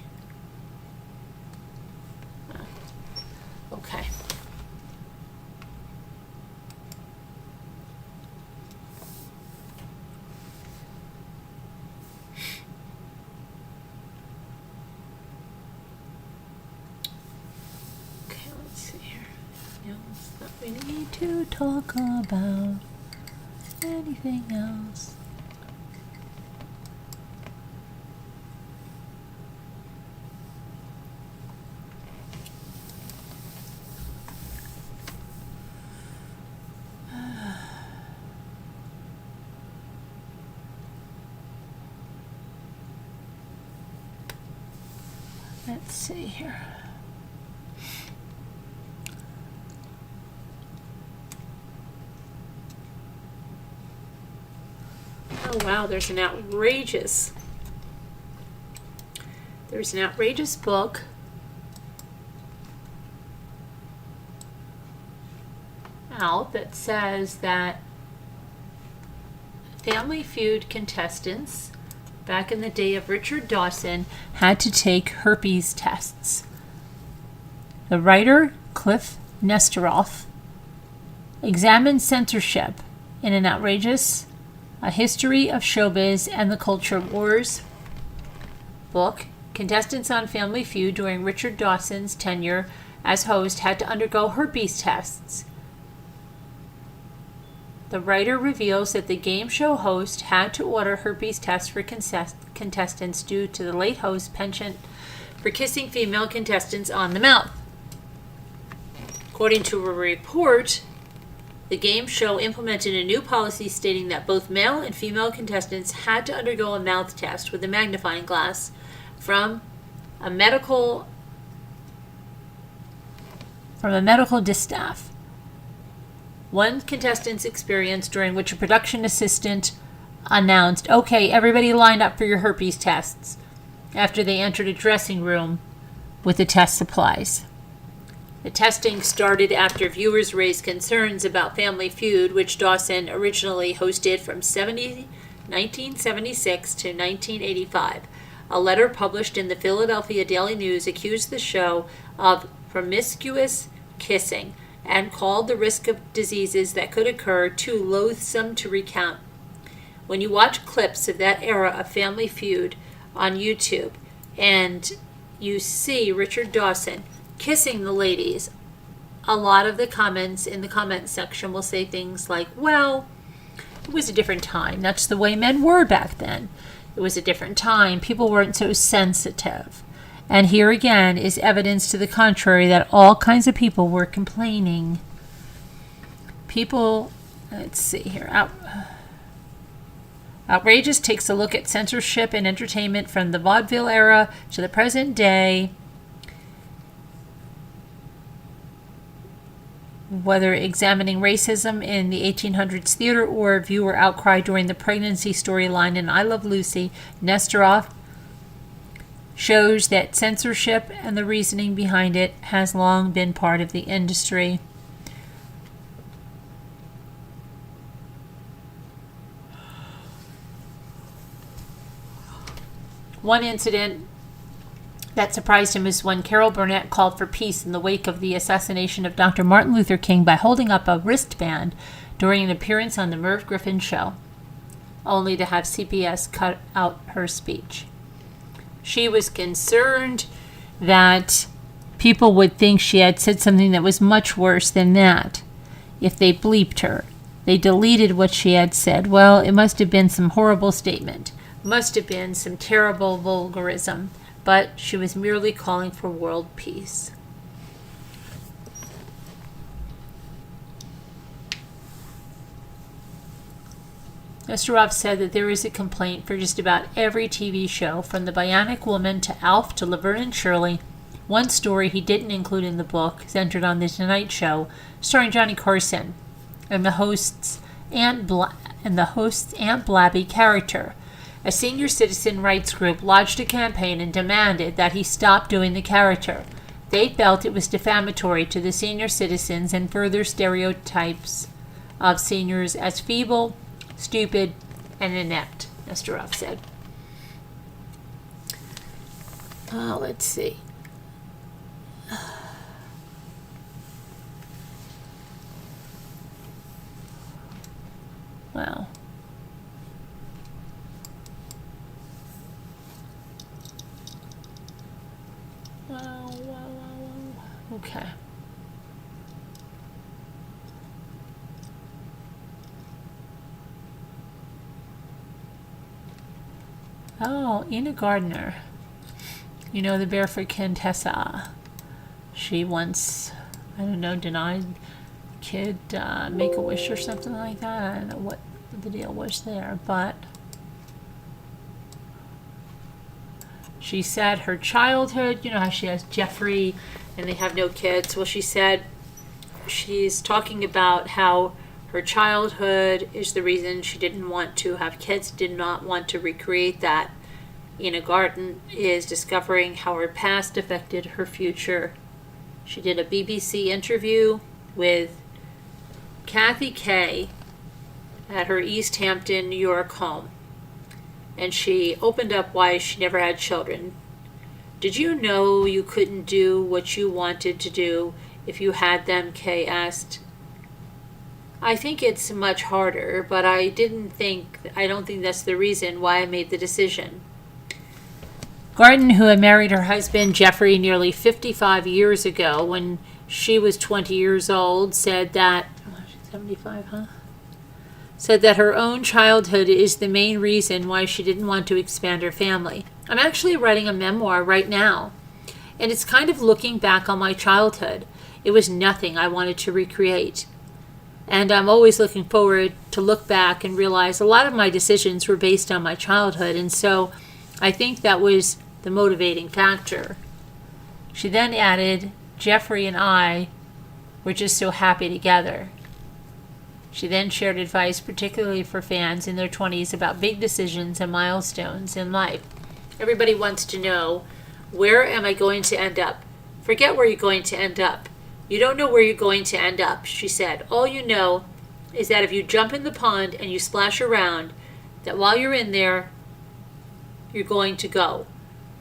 Okay. We need to talk about anything else. Let's see here. Oh wow, there's an outrageous book out that says that Family Feud contestants back in the day of Richard Dawson had to take herpes tests. The writer, Cliff Nesteroff, examined censorship in an outrageous A History of Showbiz and the Culture Wars book. Contestants on Family Feud during Richard Dawson's tenure as host had to undergo herpes tests. The writer reveals that the game show host had to order herpes tests for contestants due to the late host's penchant for kissing female contestants on the mouth. According to a report, the game show implemented a new policy stating that both male and female contestants had to undergo a mouth test with a magnifying glass from a medical distaff. One contestant's experience during which a production assistant announced, "Okay, everybody line up for your herpes tests," after they entered a dressing room with the test supplies. The testing started after viewers raised concerns about Family Feud, which Dawson originally hosted from 1976 to 1985. A letter published in the Philadelphia Daily News accused the show of promiscuous kissing and called the risk of diseases that could occur too loathsome to recount. When you watch clips of that era of Family Feud on YouTube and you see Richard Dawson kissing the ladies, a lot of the comments in the comment section will say things like, well, it was a different time. That's the way men were back then. It was a different time. People weren't so sensitive. And here again is evidence to the contrary that all kinds of people were complaining. People, let's see here. Outrageous takes a look at censorship in entertainment from the vaudeville era to the present day. Whether examining racism in the 1800s theater or viewer outcry during the pregnancy storyline in I Love Lucy, Nesterov shows that censorship and the reasoning behind it has long been part of the industry. One incident that surprised him is when Carol Burnett called for peace in the wake of the assassination of Dr. Martin Luther King by holding up a wristband during an appearance on the Merv Griffin show, only to have CBS cut out her speech. She was concerned that people would think she had said something that was much worse than that if they bleeped her. They deleted what she had said. Well, it must have been some horrible statement. Must have been some terrible vulgarism. But she was merely calling for world peace. Nesterov said that there is a complaint for just about every TV show, from The Bionic Woman to Alf to Laverne and Shirley. One story he didn't include in the book centered on The Tonight Show, starring Johnny Carson, and the host's Aunt Blabby character. A senior citizen rights group lodged a campaign and demanded that he stop doing the character. They felt it was defamatory to the senior citizens and further stereotypes of seniors as feeble, stupid, and inept, Nesterov said. Let's see. Wow. Okay. Oh, Ina Gardner. You know, the Barefoot Contessa. She once, I don't know, denied kid Make-A-Wish or something like that. I don't know what the deal was there, but she said her childhood, you know how she has Jeffrey and they have no kids. Well, she said she's talking about how her childhood is the reason she didn't want to have kids, did not want to recreate that. Ina Garten is discovering how her past affected her future. She did a BBC interview with Kathy Kay at her East Hampton, New York home. And she opened up why she never had children. Did you know you couldn't do what you wanted to do if you had them? Kay asked. I think it's much harder, but I don't think that's the reason why I made the decision. Garten, who had married her husband Jeffrey nearly 55 years ago when she was 20 years old, said that, she's 75, huh? Said that her own childhood is the main reason why she didn't want to expand her family. I'm actually writing a memoir right now, and it's kind of looking back on my childhood. It was nothing I wanted to recreate. And I'm always looking forward to look back and realize a lot of my decisions were based on my childhood, and so I think that was the motivating factor. She then added, Jeffrey and I were just so happy together. She then shared advice, particularly for fans in their 20s, about big decisions and milestones in life. Everybody wants to know Where am I going to end up? Forget where you're going to end up. You don't know where you're going to end up, she said. All you know is that if you jump in the pond and you splash around, that while you're in there, you're going to go.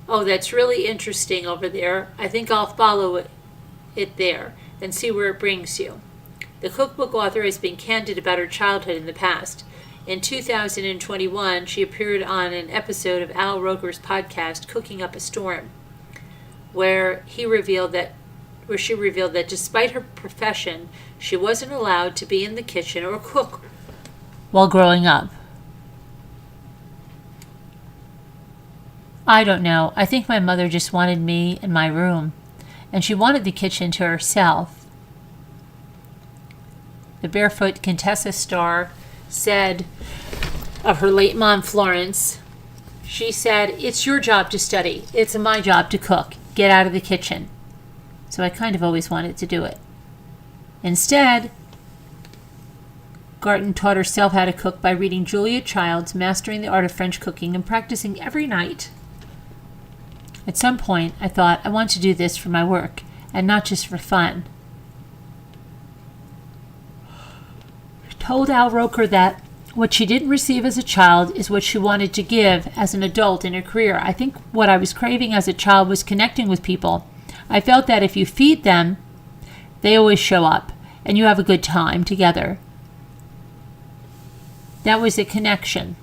Oh, that's really interesting over there. I think I'll follow it there and see where it brings you. The cookbook author has been candid about her childhood in the past. In 2021, she appeared on an episode of Al Roker's podcast, Cooking Up a Storm, where she revealed that despite her profession, she wasn't allowed to be in the kitchen or cook while growing up. I don't know. I think my mother just wanted me in my room, and she wanted the kitchen to herself. The Barefoot Contessa star said of her late mom, Florence, she said, "It's your job to study. It's my job to cook. Get out of the kitchen." So I kind of always wanted to do it. Instead, Garton taught herself how to cook by reading Julia Child's Mastering the Art of French Cooking and practicing every night. At some point, I thought, I want to do this for my work, and not just for fun. I told Al Roker that what she didn't receive as a child is what she wanted to give as an adult in her career. I think what I was craving as a child was connecting with people. I felt that if you feed them, they always show up, and you have a good time together. That was a connection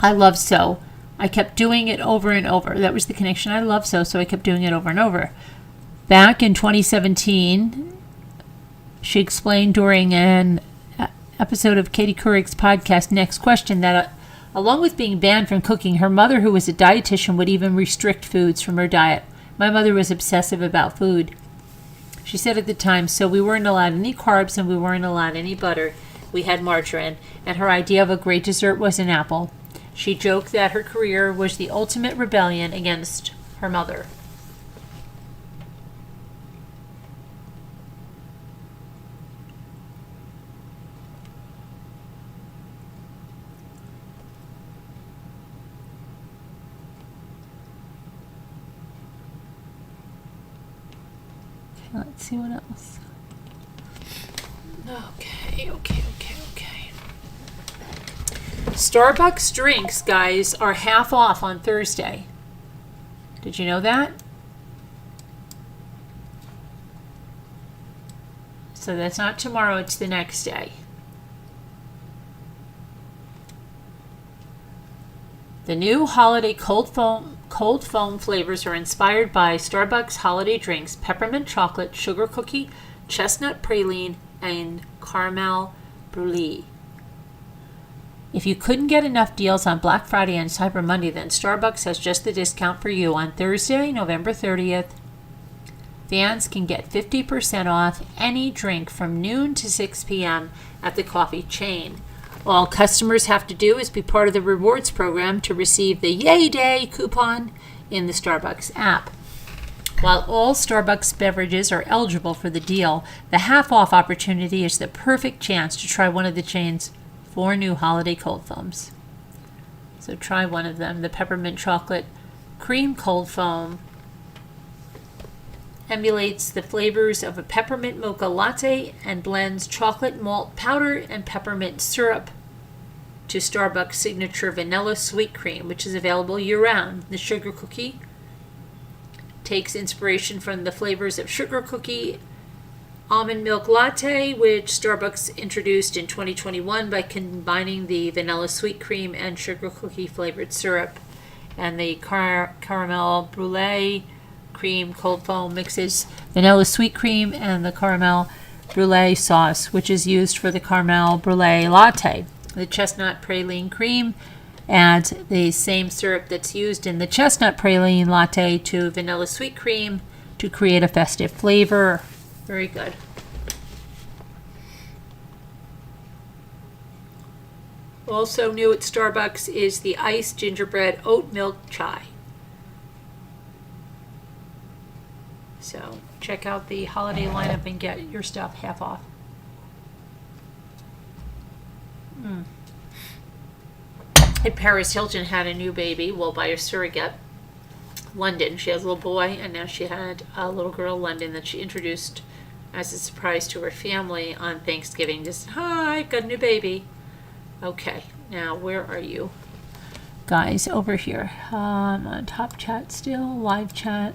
I loved so. I kept doing it over and over. That was the connection I loved so I kept doing it over and over. Back in 2017, she explained during an episode of Katie Couric's podcast, Next Question, that along with being banned from cooking, her mother, who was a dietitian, would even restrict foods from her diet. My mother was obsessive about food. She said at the time, so we weren't allowed any carbs and we weren't allowed any butter. We had margarine, and her idea of a great dessert was an apple. She joked that her career was the ultimate rebellion against her mother. Let's see what else. Okay. Starbucks drinks, guys, are half off on Thursday. Did you know that? So that's not tomorrow, it's the next day. The new holiday cold foam flavors are inspired by Starbucks holiday drinks: peppermint chocolate, sugar cookie, chestnut praline, and caramel brulee. If you couldn't get enough deals on Black Friday and Cyber Monday, then Starbucks has just the discount for you. On Thursday, November 30th, fans can get 50% off any drink from noon to 6 p.m. at the coffee chain. All customers have to do is be part of the rewards program to receive the Yay Day coupon in the Starbucks app. While all Starbucks beverages are eligible for the deal, the half-off opportunity is the perfect chance to try one of the chain's 4 new holiday cold foams. So try one of them. The peppermint chocolate cream cold foam emulates the flavors of a peppermint mocha latte and blends chocolate malt powder and peppermint syrup to Starbucks' signature vanilla sweet cream, which is available year-round. The sugar cookie takes inspiration from the flavors of sugar cookie almond milk latte, which Starbucks introduced in 2021 by combining the vanilla sweet cream and sugar cookie flavored syrup. And the caramel brulee cream cold foam mixes vanilla sweet cream and the caramel brulee sauce, which is used for the caramel brulee latte. The chestnut praline cream adds the same syrup that's used in the chestnut praline latte to vanilla sweet cream to create a festive flavor. Very good. Also new at Starbucks is the iced gingerbread oat milk chai. So check out the holiday lineup and get your stuff half off. And Paris Hilton had a new baby, well, by a surrogate. London. She has a little boy, and now she had a little girl, London, that she introduced as a surprise to her family on Thanksgiving. Just, hi, got a new baby. Okay, now where are you? Guys, over here. I'm on top chat still, live chat.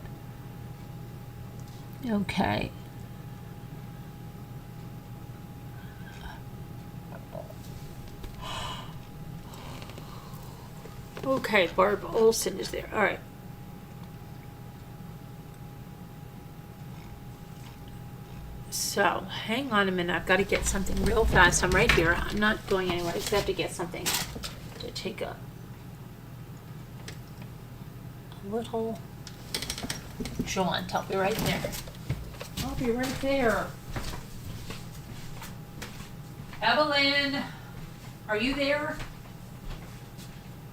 Okay. Okay, Barb Olson is there. All right. So, hang on a minute. I've got to get something real fast. I'm right here. I'm not going anywhere. I just have to get something to take a little jaunt. I'll be right there. I'll be right there. Evelyn, are you there?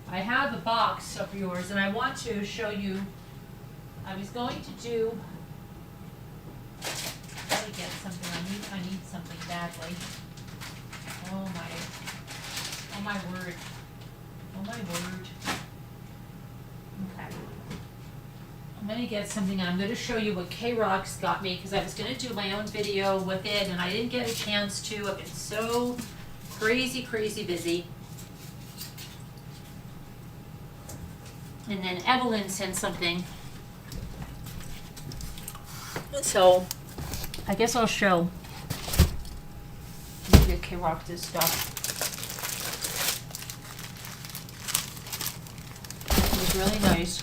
I have a box of yours, and I want to show you. I was going to do. Gotta get something. I need something badly. Oh my word. Oh my word. Okay. I'm gonna get something, and I'm gonna show you what K-Rock's got me, because I was gonna do my own video with it, and I didn't get a chance to. I've been so crazy busy. And then Evelyn sent something. So, I guess I'll show. Let me get K-Rock this stuff. It was really nice.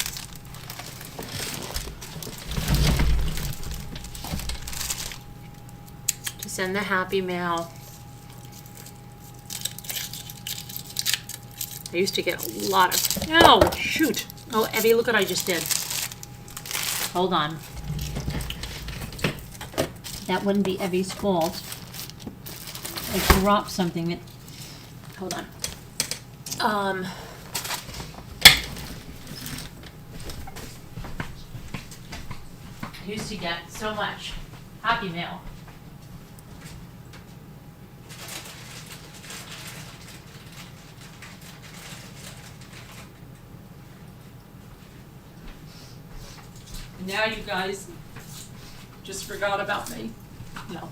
To send the happy mail. I used to get a lot of, oh, shoot. Oh, Evie, look what I just did. Hold on. That wouldn't be Evie's fault. I dropped something that, hold on. I used to get so much happy mail. Now you guys just forgot about me. No.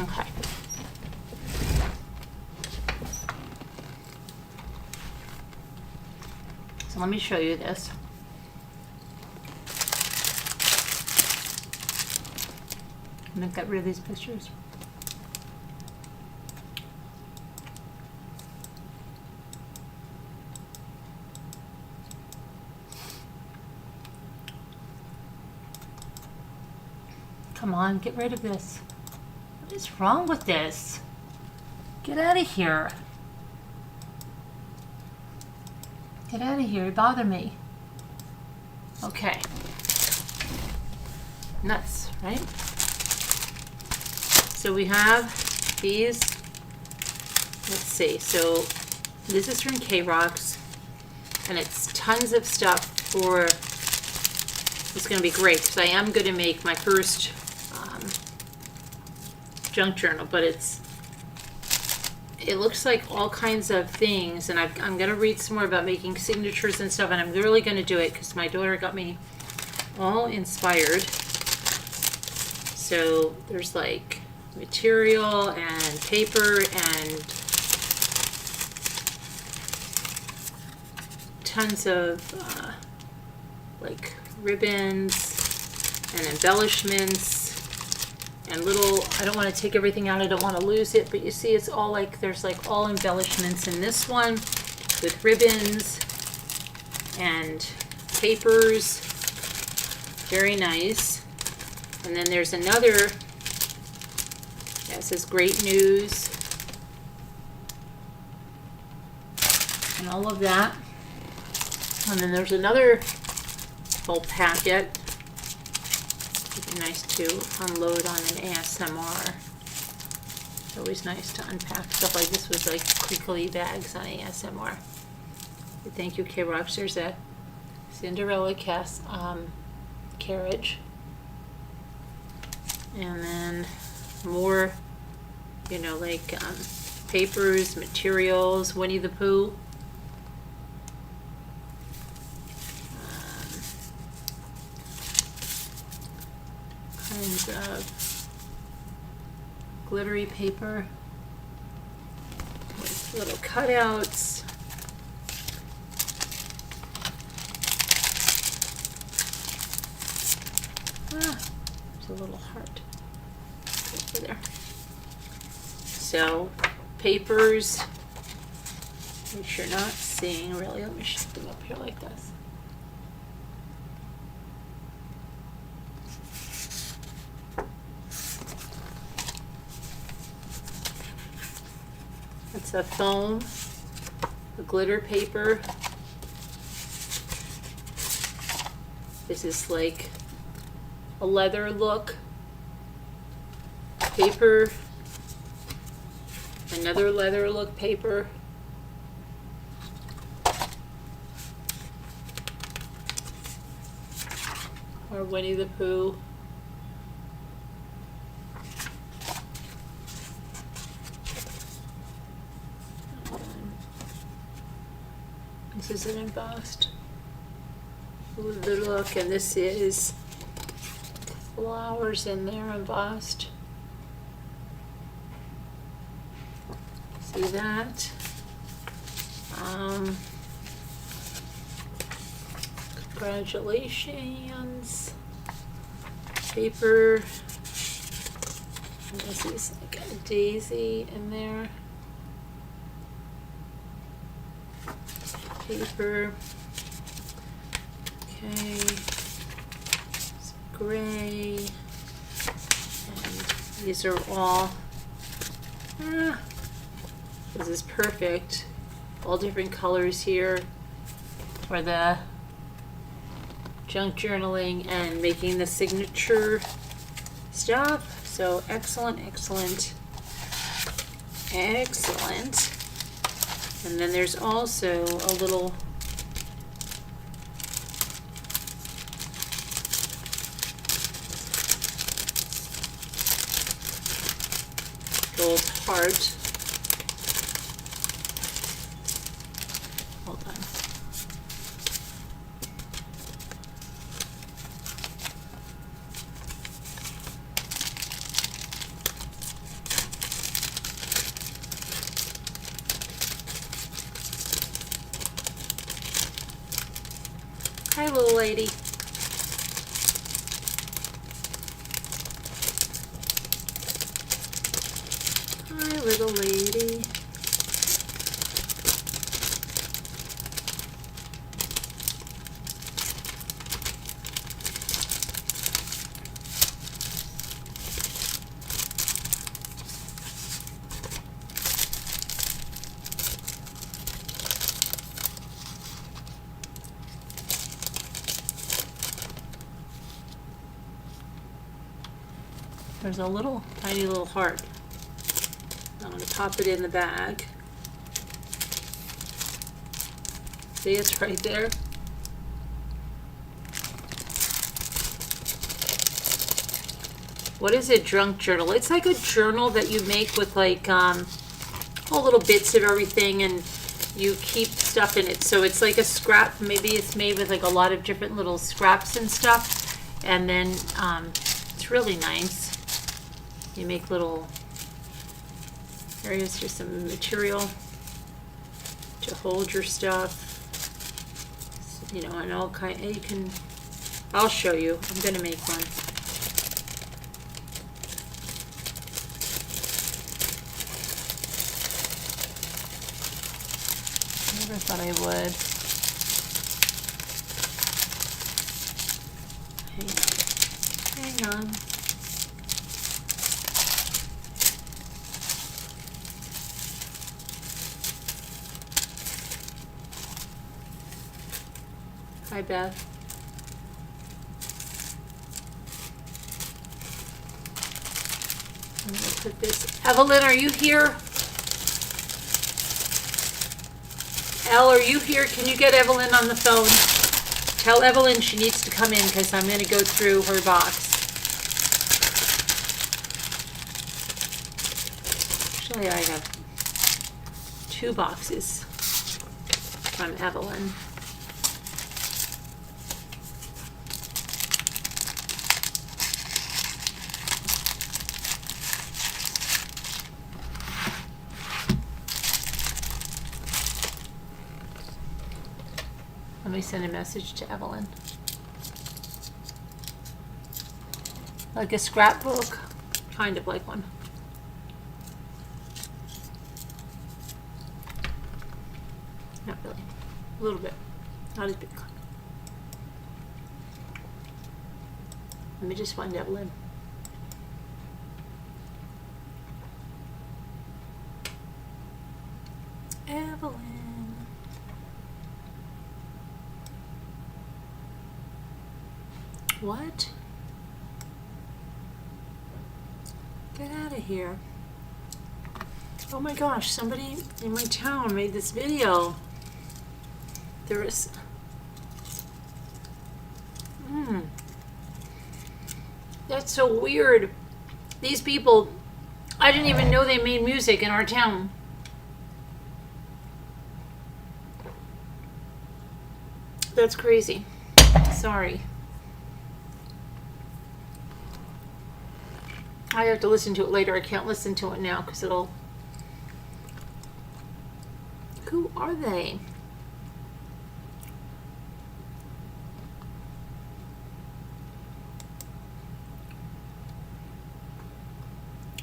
Okay. So let me show you this. And I've got rid of these pictures. Come on, get rid of this. What is wrong with this? Get out of here. Get out of here, you bother me. Okay. Nuts, right? So we have these, let's see, so this is from K-Rock's, and it's tons of stuff for, it's going to be great, because I am going to make my first junk journal, but it looks like all kinds of things, and I'm going to read some more about making signatures and stuff, and I'm really going to do it, because my daughter got me all inspired. So there's like material and paper and tons of like ribbons and embellishments and little, I don't want to take everything out, I don't want to lose it, but you see it's all like, there's like all embellishments in this one with ribbons and papers, very nice. And then there's another. It says great news and all of that. And then there's another whole packet. It'd be nice to unload on an ASMR. It's always nice to unpack stuff like this with like crinkly bags on ASMR. Thank you, K-Rock. There's a Cinderella carriage. And then more, you know, like papers, materials, Winnie the Pooh. Kinds of glittery paper with little cutouts. There's a little heart over there. So, papers, which you're not seeing really. Let me shift them up here like this. It's a foam, a glitter paper. This is like a leather look. Paper, another leather look paper. Or Winnie the Pooh. This is an embossed look, and this is flowers in there embossed. See that? Congratulations. Paper. And this is like a daisy in there. Paper. Okay. It's gray. And these are all. This is perfect. All different colors here for the junk journaling and making the signature stuff. So excellent, excellent, excellent. And then there's also a little gold heart. Hold on. Hi, little lady. Hi, little lady. There's a little, tiny little heart. I'm going to pop it in the bag. See, it's right there. What is a drunk journal? It's like a journal that you make with like all little bits of everything, and you keep stuff in it. So it's like a scrap. Maybe it's made with like a lot of different little scraps and stuff. And then it's really nice. You make little areas for some material to hold your stuff. You know, and all kind. You can. I'll show you. I'm gonna make one. Never thought I would. Hang on. Hi, Beth. I'm gonna put this. Evelyn, are you here? Elle, are you here? Can you get Evelyn on the phone? Tell Evelyn she needs to come in because I'm going to go through her box. Actually, I have 2 boxes from Evelyn. Let me send a message to Evelyn. Like a scrapbook? Kind of like one. Not really. A little bit. Not as big. Let me just find Evelyn. Evelyn. What? Get out of here. Oh my gosh, somebody in my town made this video. There is... That's so weird. These people, I didn't even know they made music in our town. That's crazy. Sorry. I have to listen to it later. I can't listen to it now because it'll... Who are they?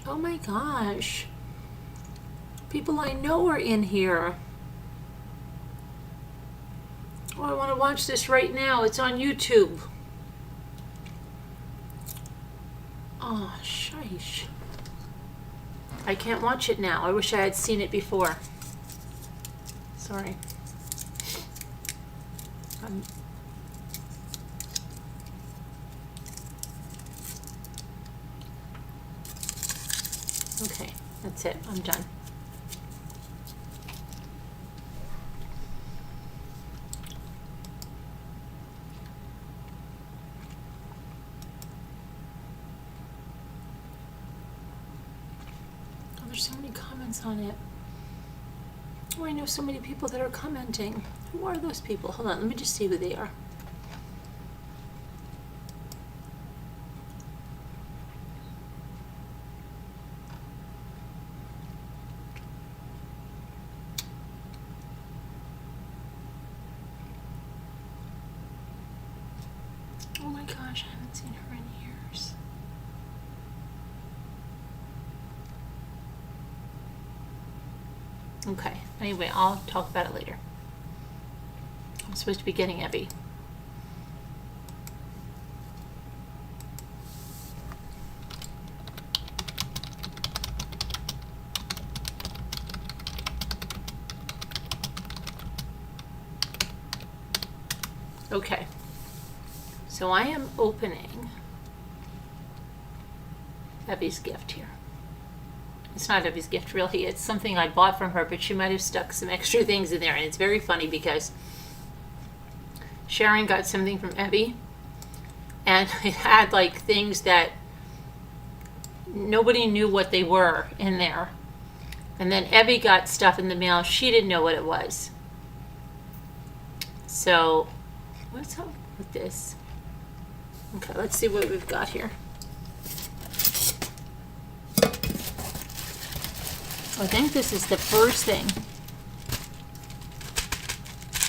Oh my gosh. People I know are in here. Oh, I want to watch this right now. It's on YouTube. Oh, sheesh. I can't watch it now. I wish I had seen it before. Sorry. Okay, that's it. I'm done. Oh, there's so many comments on it. Oh, I know so many people that are commenting. Who are those people? Hold on, let me just see who they are. Oh my gosh, I haven't seen her in years. Okay, anyway, I'll talk about it later. I'm supposed to be getting Abby. Okay, so I am opening Abby's gift here. It's not Abby's gift, really. It's something I bought from her, but she might have stuck some extra things in there. And it's very funny because Sharon got something from Abby, and it had like things that nobody knew what they were in there. And then Abby got stuff in the mail. She didn't know what it was. So, what's up with this? Okay, let's see what we've got here. I think this is the first thing.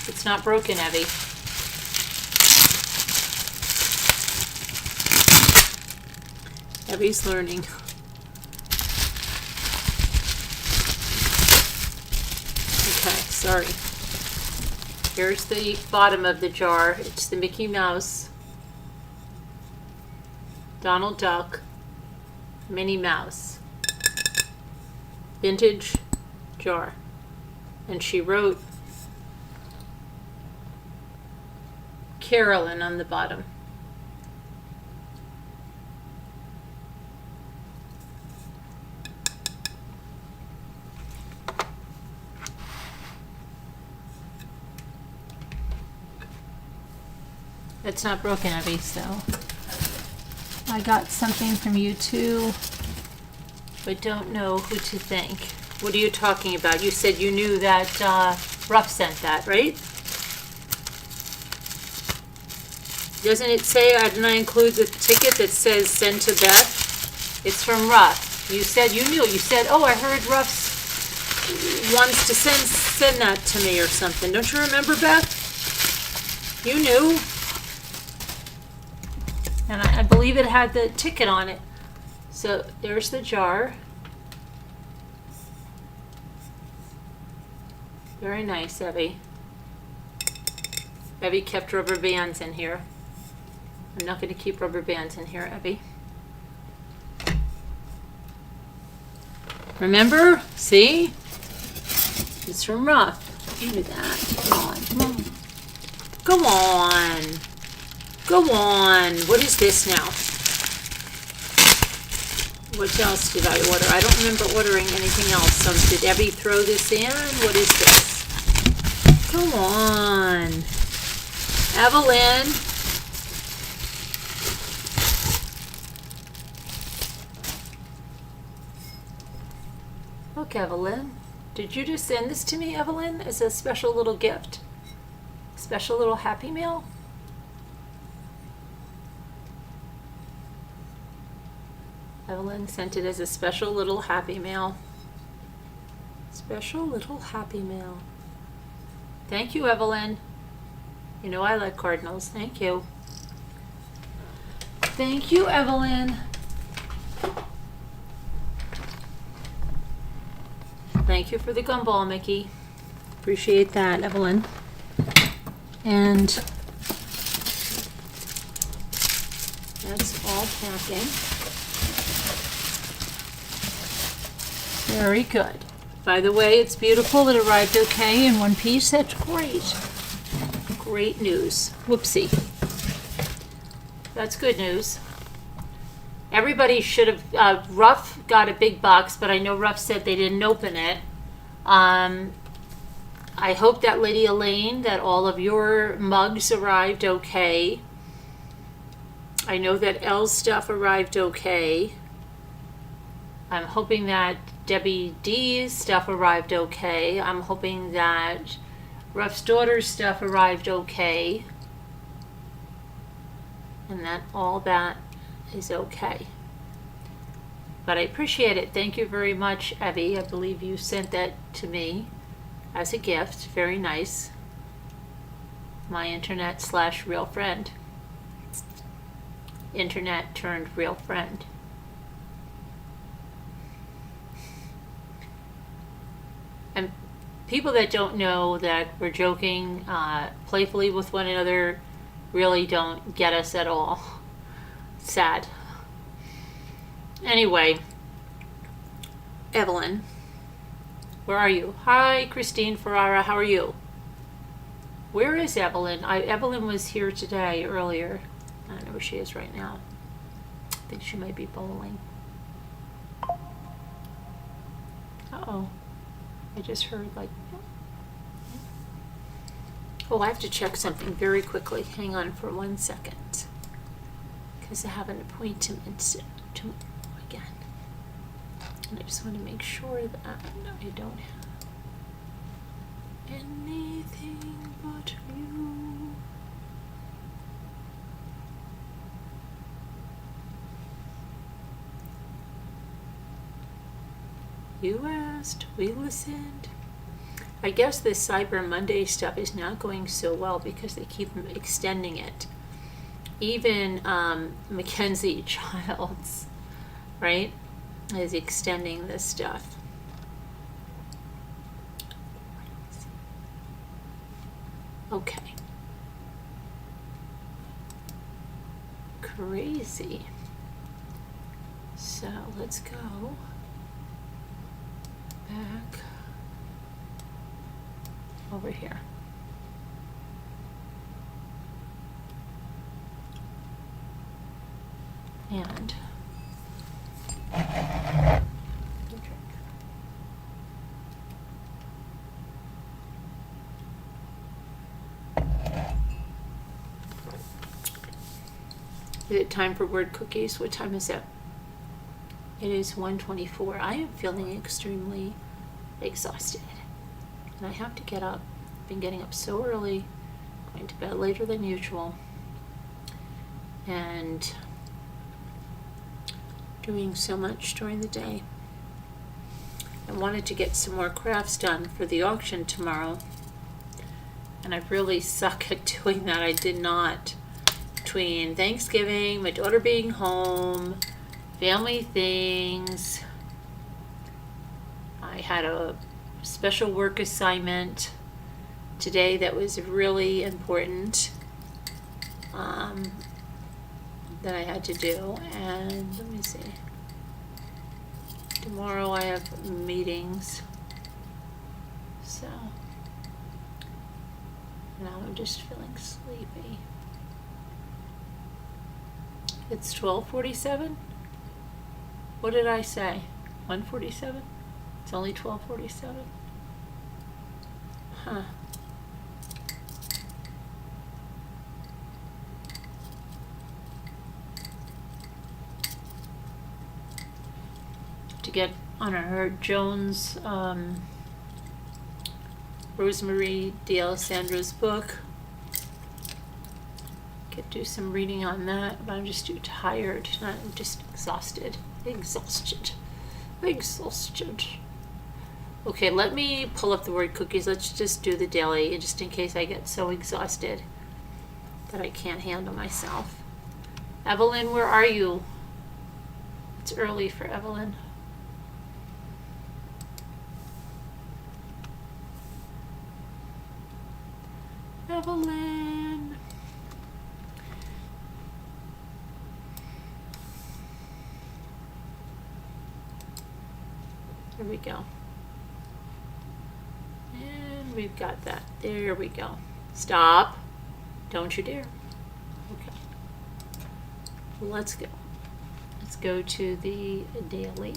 It's not broken, Abby. Abby's learning. Okay, sorry. Here's the bottom of the jar. It's the Mickey Mouse, Donald Duck, Minnie Mouse. Vintage jar. And she wrote Carolyn on the bottom. It's not broken, Abby, so I got something from you too. but don't know who to thank. What are you talking about? You said you knew that Ruff sent that, right? Doesn't it say, didn't I include the ticket that says send to Beth? It's from Ruff. You said you knew. You said, oh, I heard Ruff wants to send that to me or something. Don't you remember, Beth? You knew. And I believe it had the ticket on it. So there's the jar. Very nice, Evie. Evie kept rubber bands in here. I'm not going to keep rubber bands in here, Evie. Remember? See? It's from Ruff. Give me that. Come on, come on. Go on. Go on. What is this now? What else did I order? I don't remember ordering anything else. Did Evie throw this in? What is this? Come on. Evelyn. Look, Evelyn. Did you just send this to me, Evelyn, as a special little gift? Special little Happy Meal? Evelyn sent it as a special little Happy Meal. Special little Happy Meal. Thank you, Evelyn. You know I like cardinals. Thank you. Thank you, Evelyn. Thank you for the gumball, Mickey. Appreciate that, Evelyn. And that's all packing. Very good. By the way, it's beautiful. It arrived okay in one piece. That's great. Great news. Whoopsie. That's good news. Everybody should have, Ruff got a big box, but I know Ruff said they didn't open it. I hope that Lady Elaine, that all of your mugs arrived okay. I know that Elle's stuff arrived okay. I'm hoping that Debbie D's stuff arrived okay. I'm hoping that Ruff's daughter's stuff arrived okay. And that all that is okay. But I appreciate it. Thank you very much, Evie. I believe you sent that to me as a gift. Very nice. My internet/real friend. Internet turned real friend. And people that don't know that we're joking playfully with one another really don't get us at all. Sad. Anyway, Evelyn, where are you? Hi, Christine Ferrara. How are you? Where is Evelyn? Evelyn was here today, earlier. I don't know where she is right now. I think she might be bowling. Uh-oh. I just heard like... Oh, I have to check something very quickly. Hang on for 1 second. Because I have an appointment tomorrow again. And I just want to make sure that I don't have anything but you. You asked, we listened. I guess this Cyber Monday stuff is not going so well because they keep extending it. Even Mackenzie Childs, right, is extending this stuff. Okay. Crazy. So let's go back over here. And is it time for word cookies? What time is it? It is 1:24. I am feeling extremely exhausted. And I have to get up. I've been getting up so early, going to bed later than usual, and doing so much during the day. I wanted to get some more crafts done for the auction tomorrow, and I really suck at doing that. I did not. Between Thanksgiving, my daughter being home, family things, I had a special work assignment today that was really important, that I had to do. And let me see, tomorrow I have meetings, so now I'm just feeling sleepy. It's 12:47. What did I say? 1:47? It's only 12:47. Huh. To get on her Jones, Rosemary D'Alessandra's book. Could do some reading on that, but I'm just too tired. I'm just exhausted. Exhausted. Okay, let me pull up the word cookies. Let's just do the daily, just in case I get so exhausted that I can't handle myself. Evelyn, where are you? It's early for Evelyn. Evelyn. There we go. And we've got that. There we go. Stop. Don't you dare. Okay. Let's go. Let's go to the daily.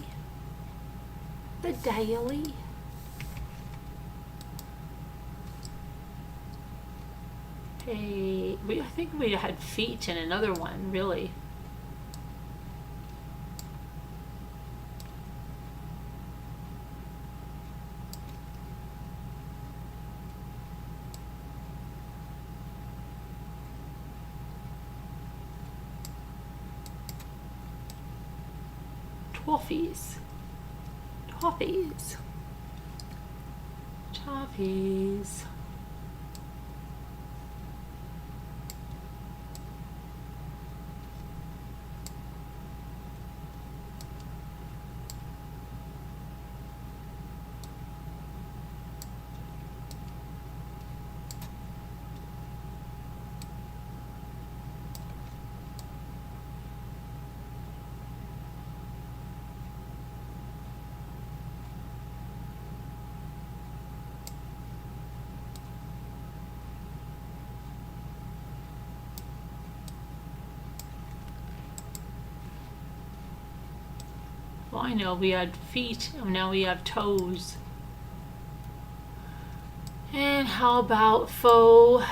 The daily. Hey, I think we had feet in another one, really. Toffees. Toffees. Toffees. Well, I know we had feet, and now we have toes. And how about foes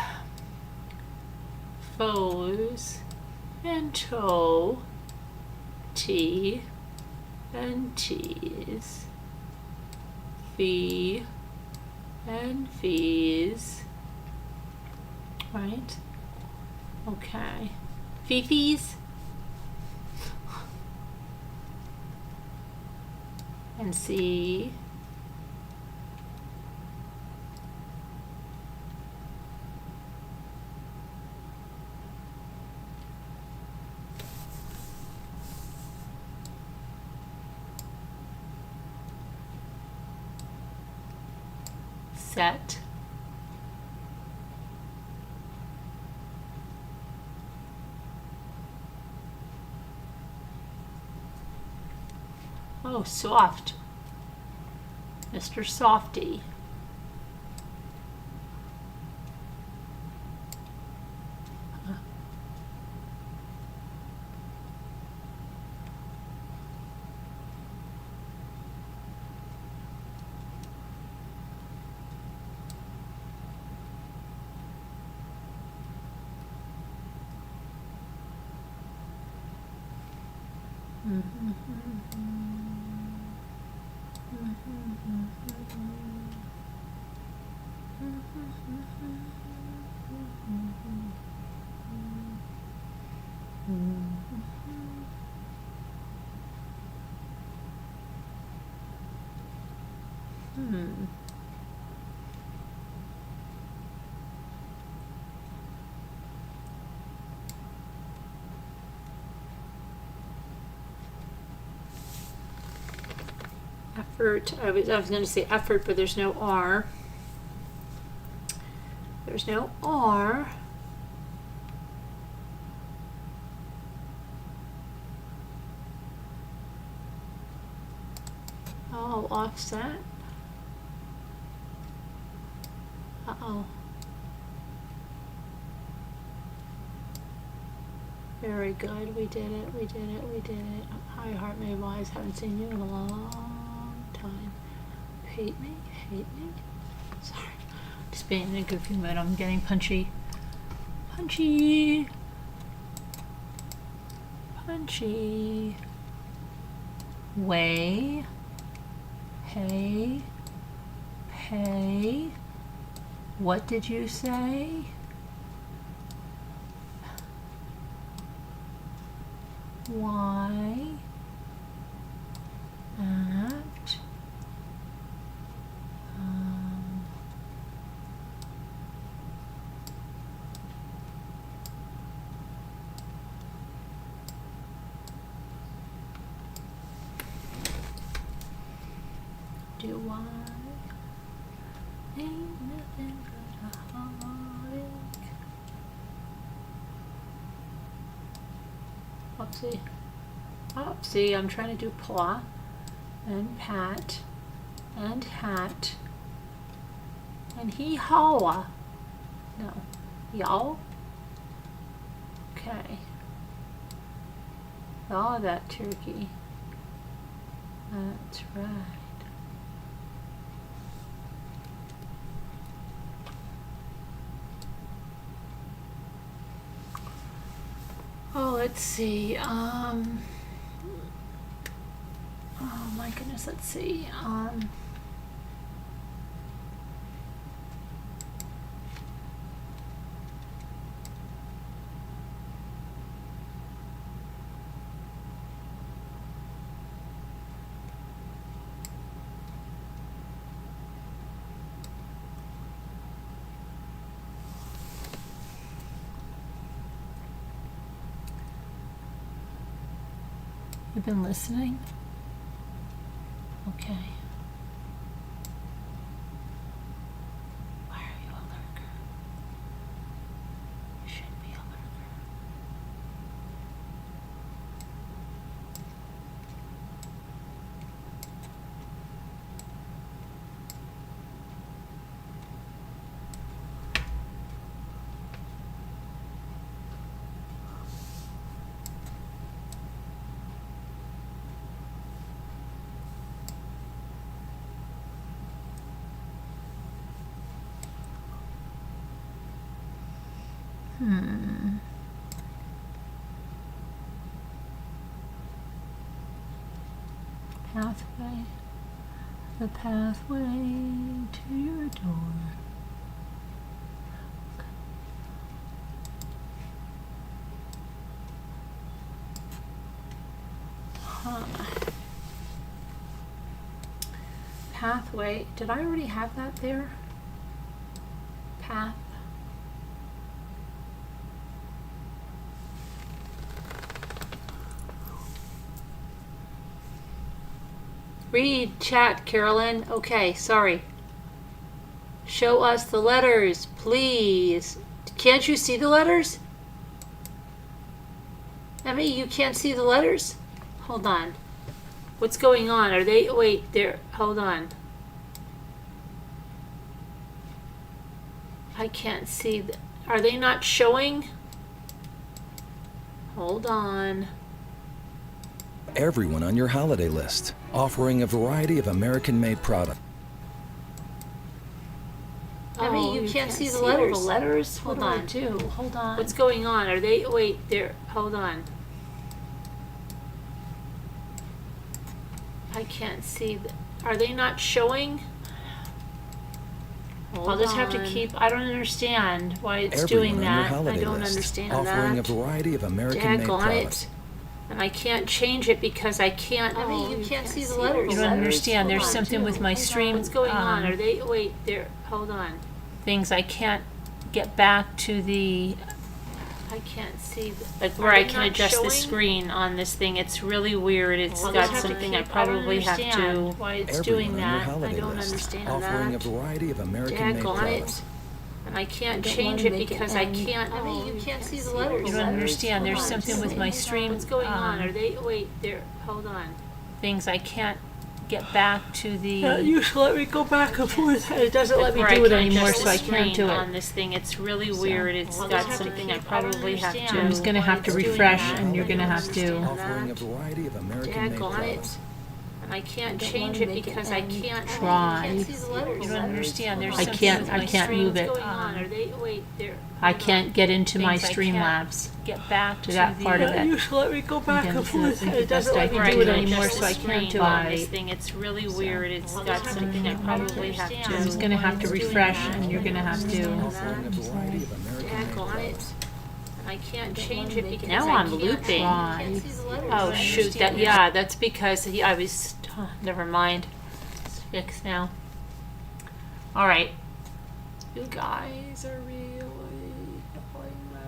and toe, T and T's, fee and fees, right? Okay. Fifis and C. Set. Oh, soft. Mr. Softy. Effort. I was going to say effort, but there's no R. There's no R. Oh, offset. Uh-oh. Very good. We did it. We did it. We did it. Hi, Heart Made Wise. Haven't seen you in a long time. Hate me? Hate me? Sorry. Just being in a goofy mood. I'm getting punchy. Punchy. Punchy. Way. Pay. Pay. What did you say? Why? Act. Do I? Ain't nothing but a heartache. Oopsie. Oopsie, I'm trying to do paw and pat and hat and hee-haw. No. Y'all? Okay. Oh, that turkey. That's right. Oh, let's see. Oh my goodness, let's see. You've been listening? Okay. Why are you a lurker? You should be a lurker. Pathway, the pathway to your door. Pathway, did I already have that there? Path. Read chat, Carolyn. Okay, sorry. Show us the letters, please. Can't you see the letters? Emmy, you can't see the letters? Hold on. What's going on? Are they... Wait, there. Hold on. I can't see... Are they not showing? Hold on. Everyone on your holiday list, offering a variety of American-made products. Emmy, you can't see the letters. The letters? Hold on. Hold on. What's going on? Are they... Wait, there. Hold on. I can't see. Are they not showing? I'll just have to keep. I don't understand why it's doing Everyone on your that. I holiday don't list, understand offering that. a variety of American-made Daggone products. it. And I can't change it because I can't. You can't see the letters. You don't understand. There's Hold on, something too. with my Hold stream. What's going on? Are they? Wait, there. Hold on. Things I can't get back to the. I can't see. Like where I can adjust the screen on this thing. It's really weird. It's got something I probably have to. Why it's doing Everyone on your that? I holiday don't list, understand offering that. a variety of American-made Daggone products. it. And I can't don't change wanna it make it because I end. can't. You can't see the letters. You don't understand. There's Hold on, something with my stream. What's going on? Are they? Wait, there. Hold on. Things I can't get back to the. You let me go back and forth. It doesn't let me do it anymore, so I can't do it on this thing. It's really weird. It's got something I probably have to. I'm just gonna have to refresh, and you're gonna have to. Offering a variety of American-made Daggone products. it. And I can't change it because I can't Try. You don't understand. There's I something can't- with I my can't stream. move it. What's going on? Are they? Wait, there. I can't get into my Things I Streamlabs. can't get back to that part of it. You let me go back Again, and forth. the It doesn't let me best I do it can do anymore, adjust so I the can't do screen it on by- this thing. It's really weird. It's got something I probably have to. I'm just gonna have to refresh, and you're gonna have to. Offering a variety of American-made Daggone products. it. And I can't change it because Now I I'm can't looping. try. Try. Oh shoot! That yeah, that's because I was. Oh, never mind. It's fixed now. All right. You guys are really killing me.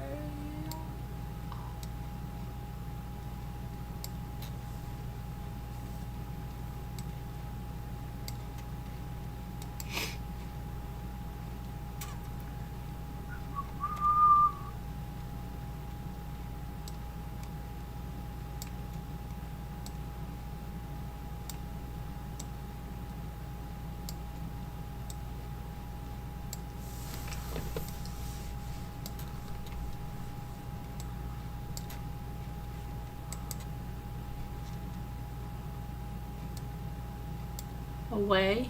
Away.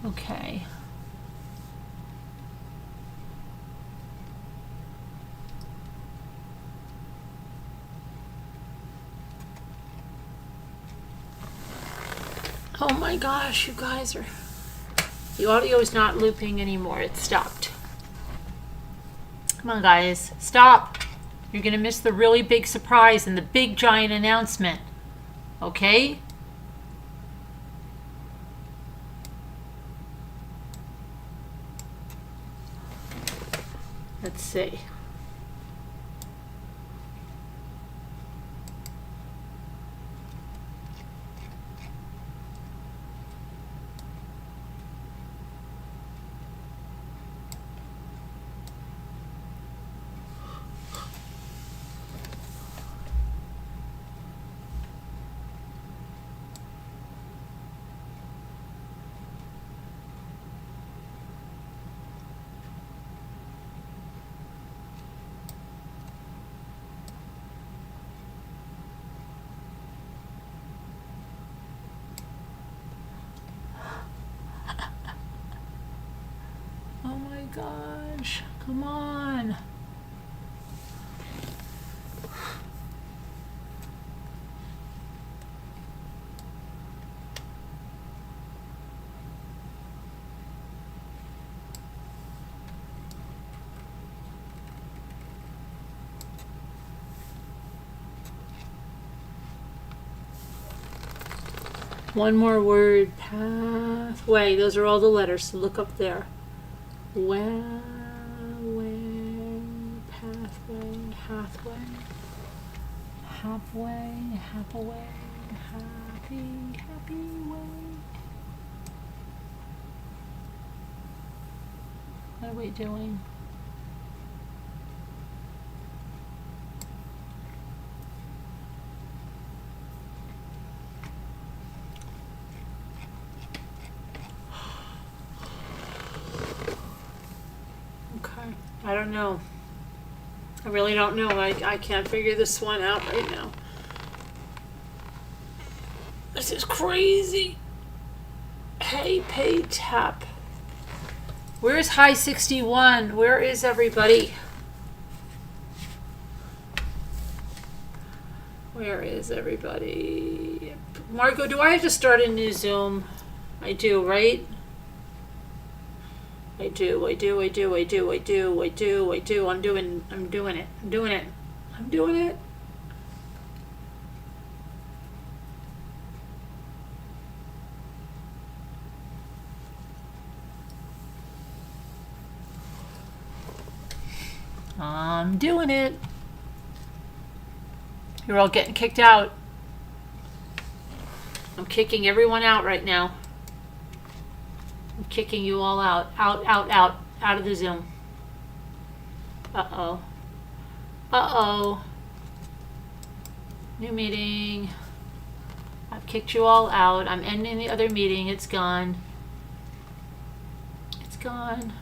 Okay. Oh my gosh, you guys are. The audio is not looping anymore. It stopped. Come on, guys. Stop. You're going to miss the really big surprise and the big giant announcement. Okay? Let's see. Oh my gosh. Come on. One more word. Pathway. Those are all the letters, so look up there. Way, pathway, halfway, halfway, halfway, happy way. What are we doing? I don't know. I really don't know. I can't figure this one out right now. This is crazy. Hey, pay tap. Where's High 61? Where is everybody? Where is everybody? Margot, do I have to start a new Zoom? I do, right? I do. I'm doing it. I'm doing it. You're all getting kicked out. I'm kicking everyone out right now. I'm kicking you all out. Out of the Zoom. Uh-oh. New meeting. I've kicked you all out. I'm ending the other meeting. It's gone. It's gone.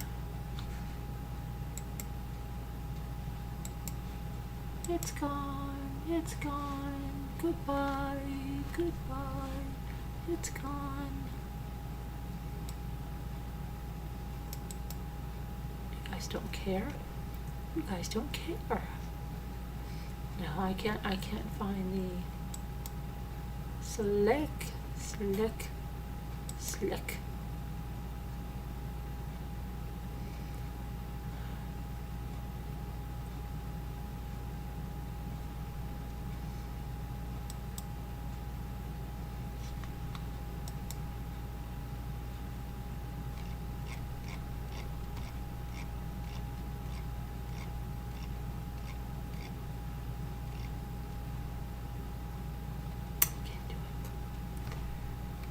It's gone. It's gone. Goodbye. It's gone. You guys don't care? You guys don't care. No, I can't find the slick.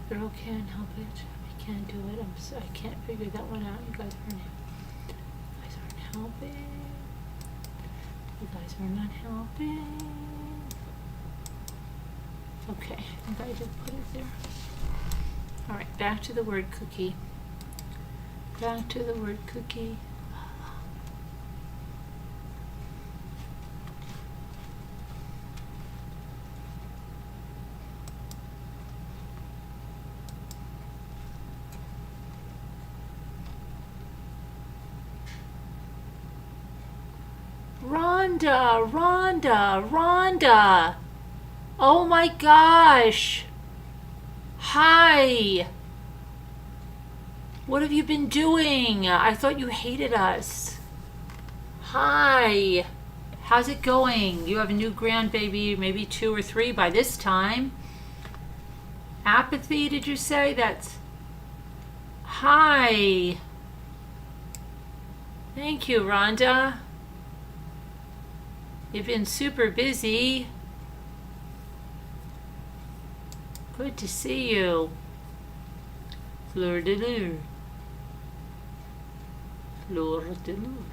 Girl can't help it. I can't do it. I can't figure that one out. You guys aren't helping. You guys are not helping. Okay, I think I did put it there. All right, back to the word cookie. Back to the word cookie. Rhonda. Oh my gosh. Hi. What have you been doing? I thought you hated us. Hi. How's it going? You have a new grandbaby, maybe 2 or 3 by this time. Apathy, did you say? That's... Hi. Thank you, Rhonda. You've been super busy. Good to see you. Fleur de lure. Fleur de lure.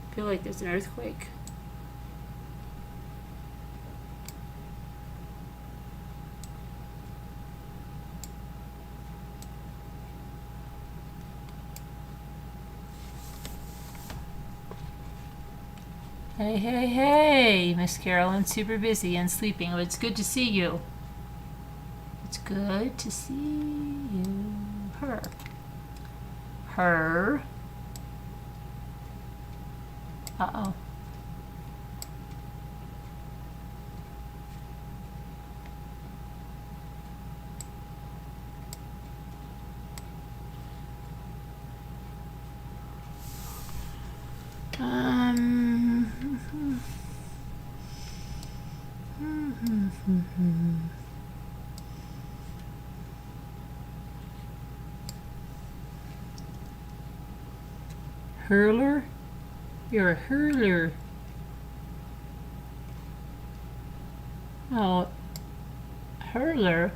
I feel like there's an earthquake. Hey, Miss Carolyn, super busy and sleeping. Oh, it's good to see you. It's good to see you. Her. Uh-oh. Hurler? You're a hurler. Oh, hurler.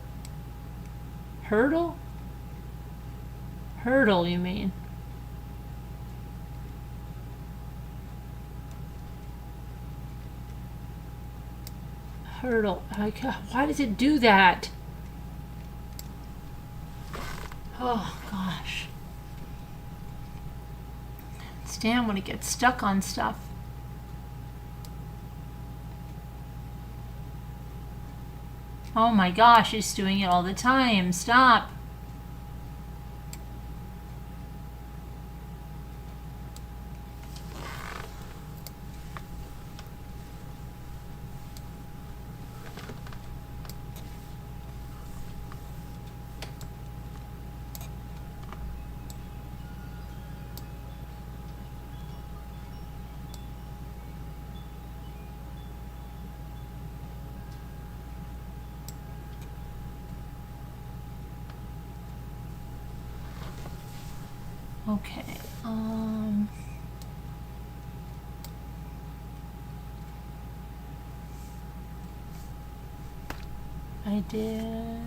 Hurdle? Hurdle, you mean? Hurdle. Why does it do that? Oh, gosh. Stand when it gets stuck on stuff. Oh my gosh, it's doing it all the time. Stop. Okay, I did.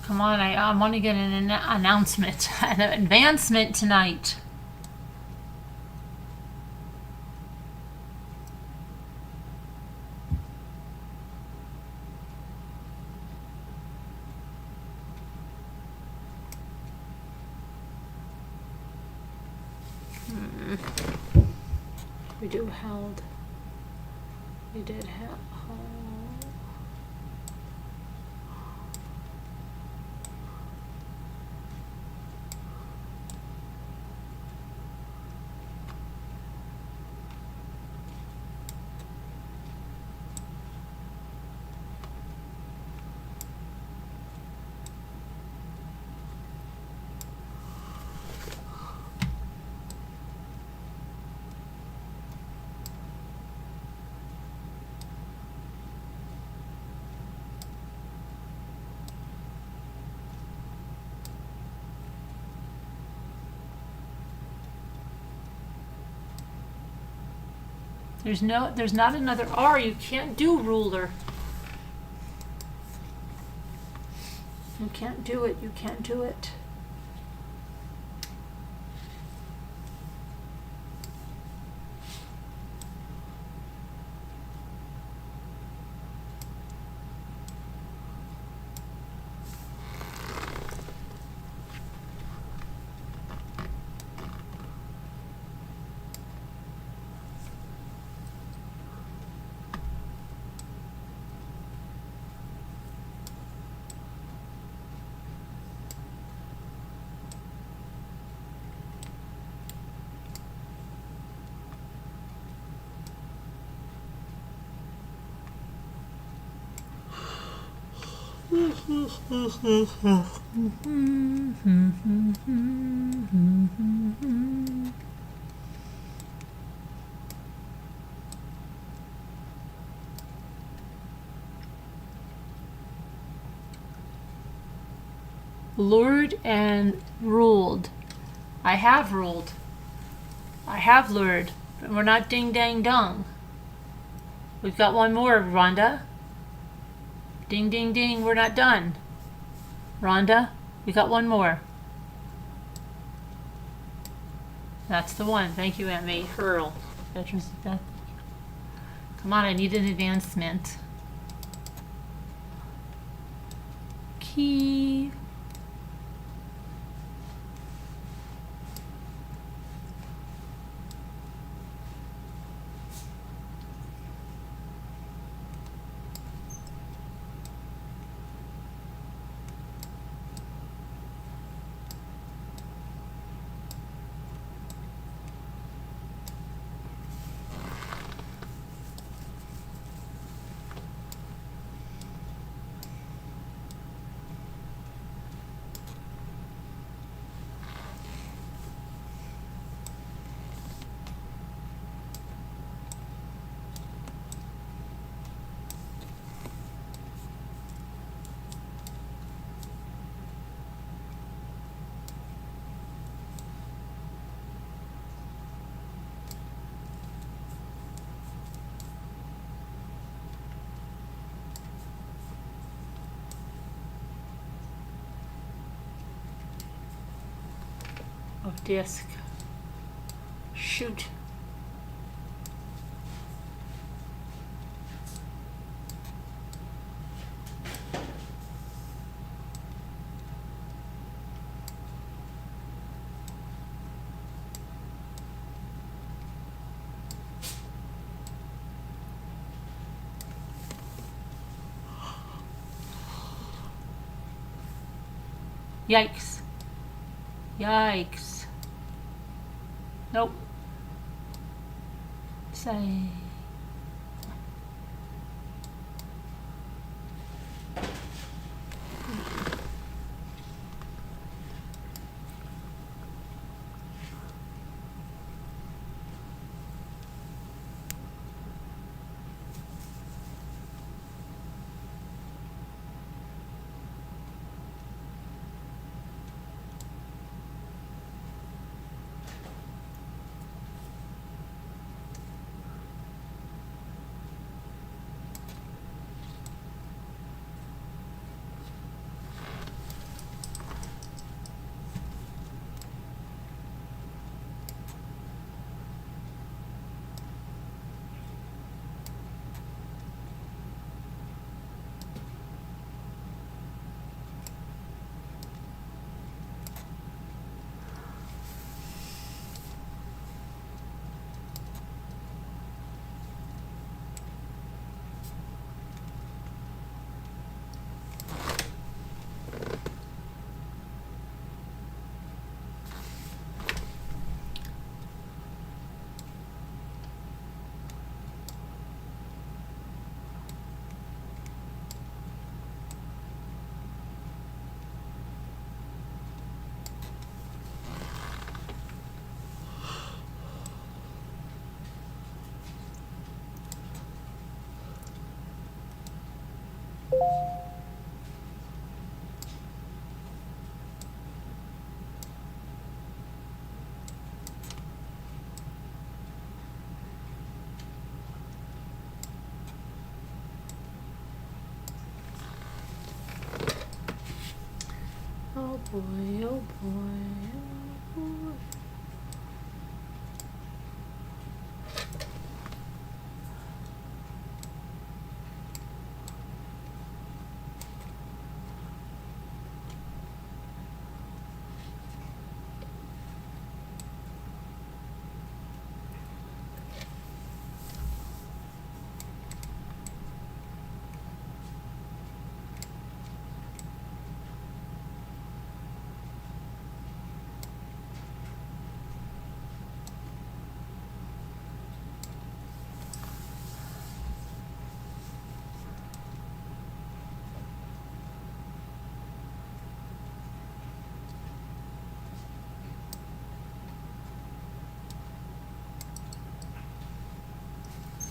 Come on, I want to get an announcement, an advancement tonight. We do held. We did hold. There's not another R. You can't do ruler. You can't do it. You can't do it. Lured and ruled. I have ruled. I have lured. But we're not ding dang dong. We've got one more, Rhonda. Ding ding ding, we're not done. Rhonda, we got one more. That's the one. Thank you, Aunt May. Hurl. Veterans of Death. Come on, I need an advancement. Key. disc. Shoot. Yikes. Yikes. Nope. Say. Oh boy, oh boy, oh boy.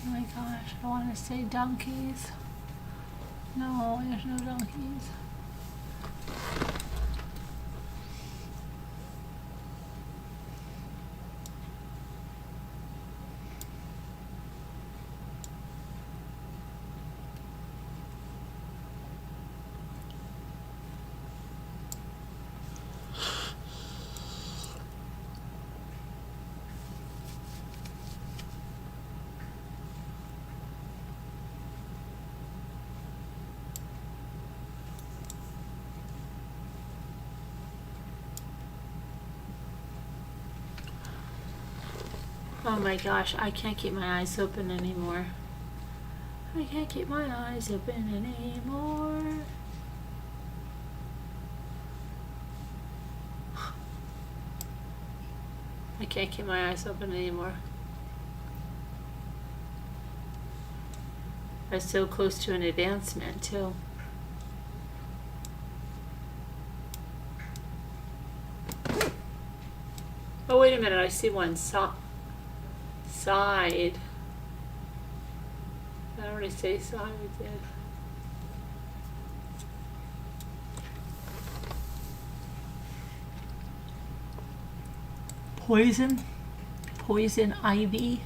Oh my gosh, I want to say donkeys. No, there's no donkeys. Oh my gosh, I can't keep my eyes open anymore. I can't keep my eyes open anymore. I can't keep my eyes open anymore. I was so close to an advancement too. Oh wait a minute, I see one side. I already say side, we did. Poison ivy.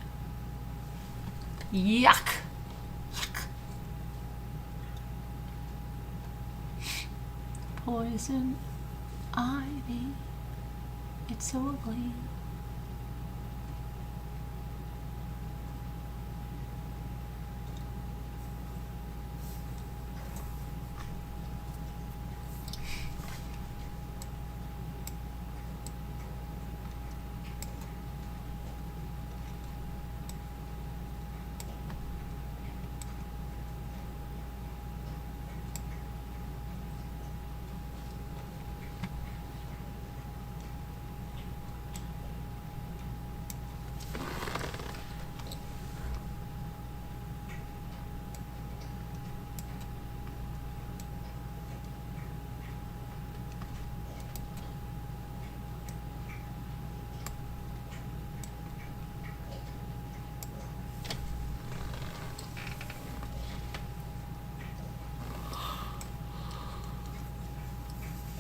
Yuck. Yuck. Poison ivy. It's so ugly.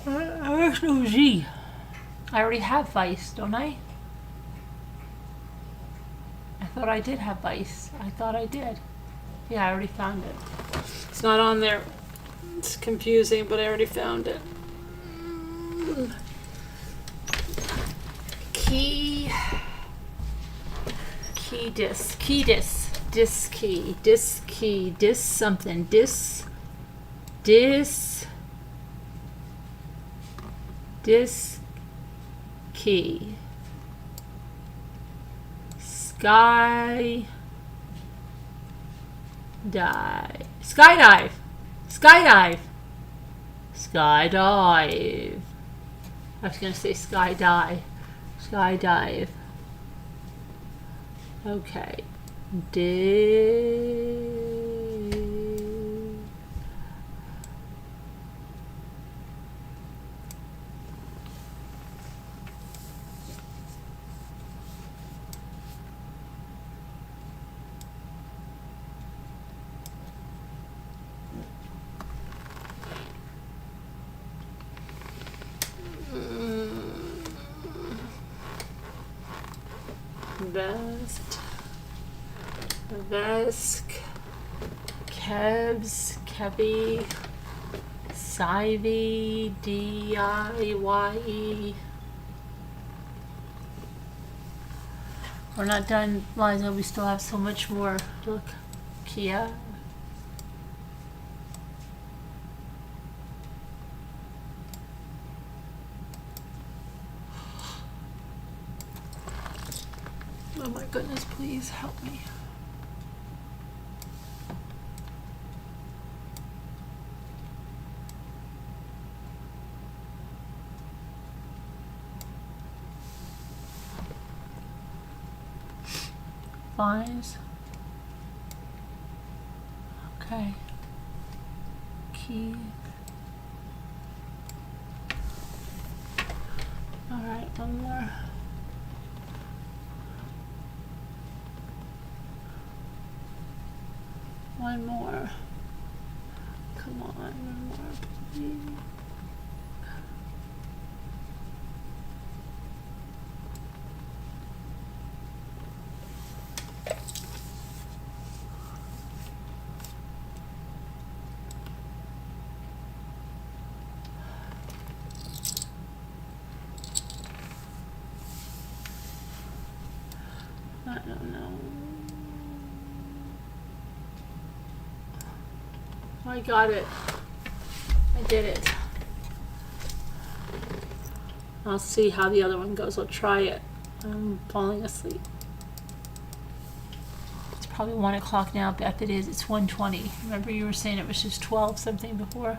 There's no Z. I already have Vice, don't I? I thought I did have Vice. I thought I did. Yeah, I already found it. It's not on there. It's confusing, but I already found it. Key disc. Key disc. Disc key. Disc key. Disc something. Disc key. Skydive. I was going to say skydive. Skydive. Okay. Vest, Kebs, Kebby, Sivy, DIYE. We're not done, Liza. We still have so much more. Look, Kia. Oh my goodness, please help me. Fives. Okay. Key. All right, one more. One more. Come on, one more, please. I don't know. I got it. I did it. I'll see how the other one goes. I'll try it. I'm falling asleep. It's probably 1 o'clock now, Beth. It is. It's 1:20. Remember you were saying it was just 12 something before?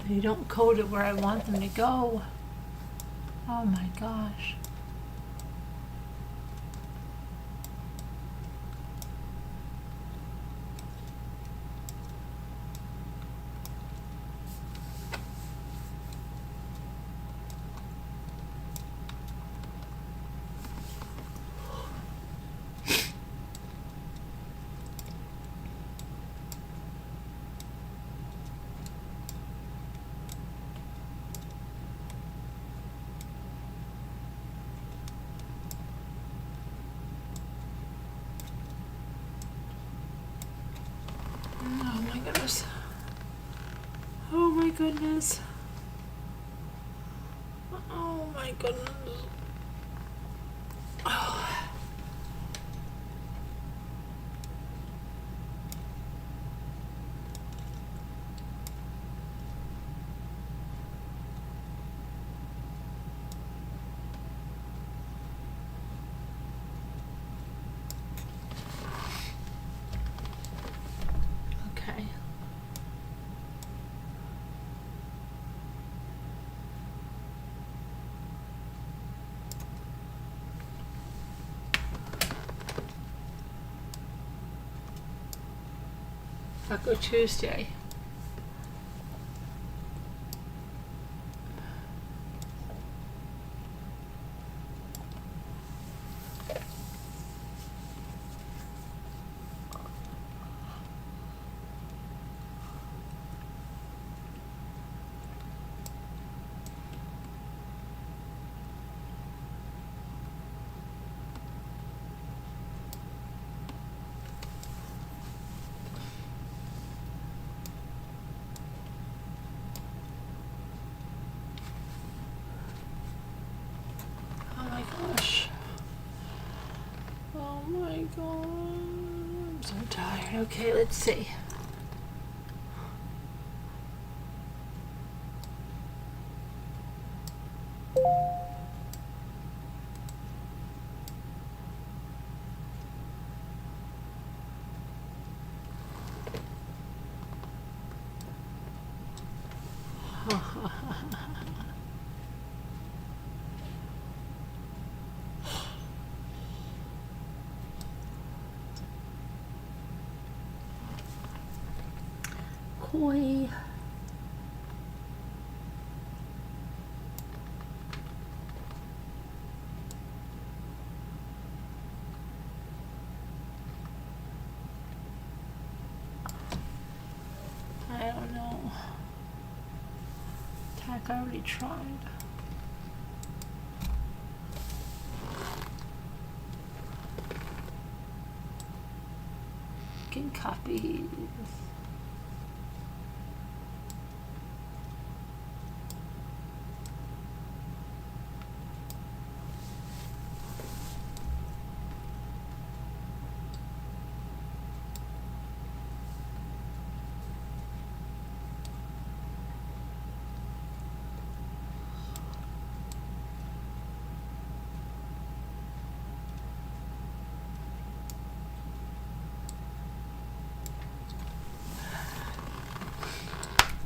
They don't code it where I want them to go. Oh my gosh. Oh my goodness. Oh my goodness. Oh my goodness. Oh. Okay. Taco Tuesday. Oh my gosh. Oh my god. I'm so tired. Okay, let's see. Koi. I don't know. Tack, I already tried. Getting copies.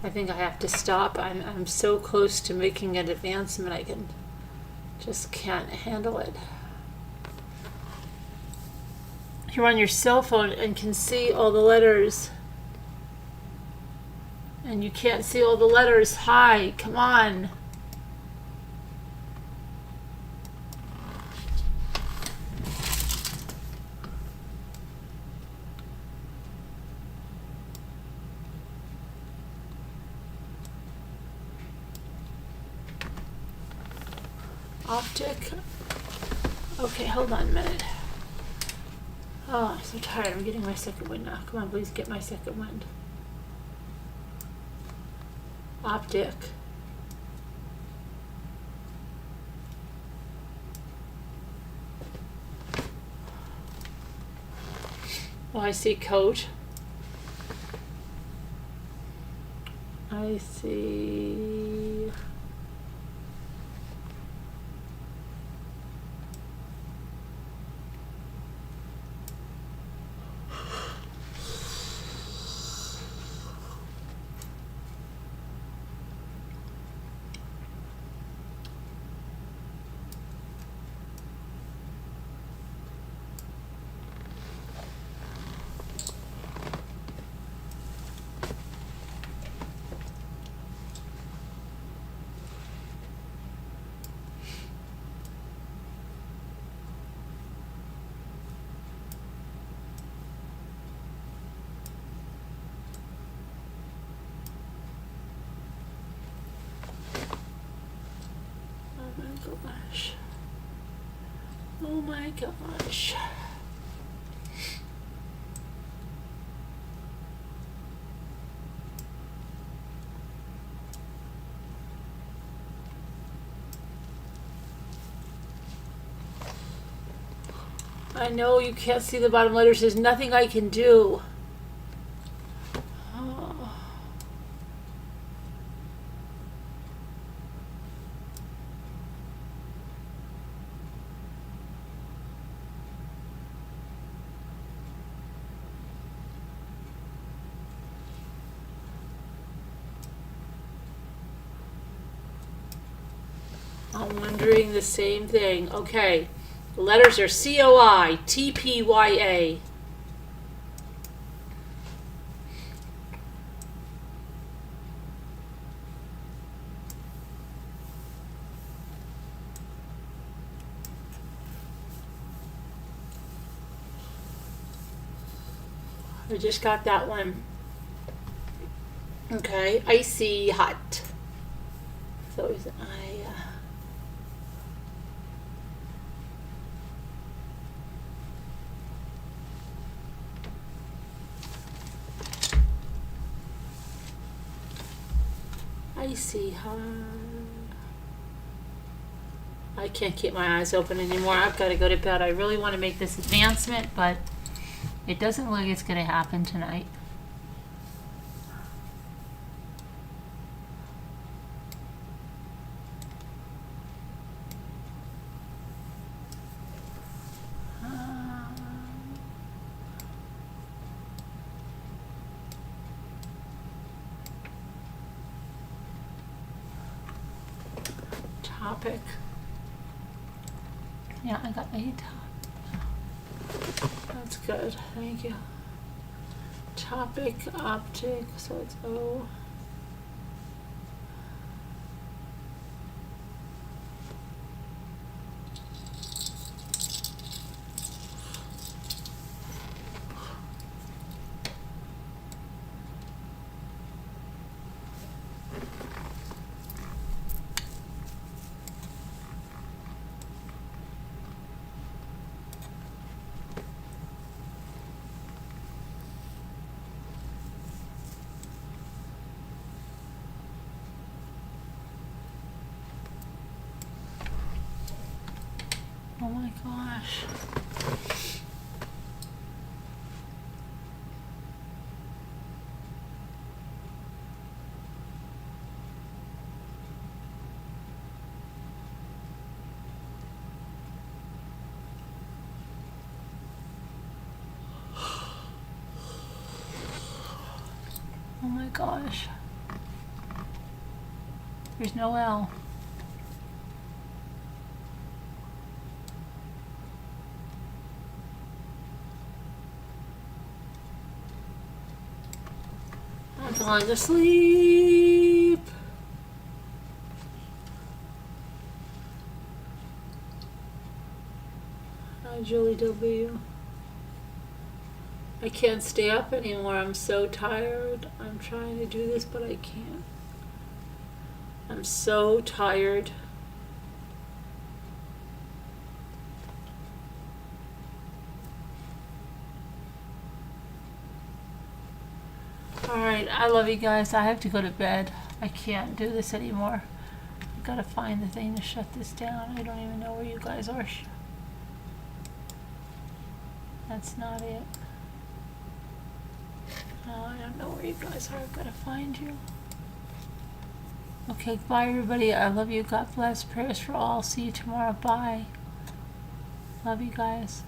I think I have to stop. I'm so close to making an advancement. I just can't handle it. You're on your cell phone and can see all the letters. And you can't see all the letters. Hi, come on. Optic. Okay, hold on a minute. Oh, I'm so tired. I'm getting my second wind now. Come on, please get my second wind. Optic. Oh, I see coat. I see. gosh. Oh my gosh. I know you can't see the bottom letters. There's nothing I can do. Oh. I'm wondering the same thing. Okay. The letters are COI, TPYA. I just got that one. Okay, icy hot. So is icy hot. I can't keep my eyes open anymore. I've got to go to bed. I really want to make this advancement, but it doesn't look like it's going to happen tonight. Topic. Yeah, I got a top. That's good. Thank you. Topic, optic, so it's O. Oh my gosh. Oh my gosh. There's no L. I'm falling asleep. Hi, Julie W. I can't stay up anymore. I'm so tired. I'm trying to do this, but I can't. I'm so tired. Alright, I love you guys. I have to go to bed. I can't do this anymore. I gotta find the thing to shut this down. I don't even know where you guys are. That's not it. Oh, I don't know where you guys are. I've gotta find you. Okay, bye everybody. I love you. God bless. Prayers for all. See you tomorrow. Bye. Love you guys.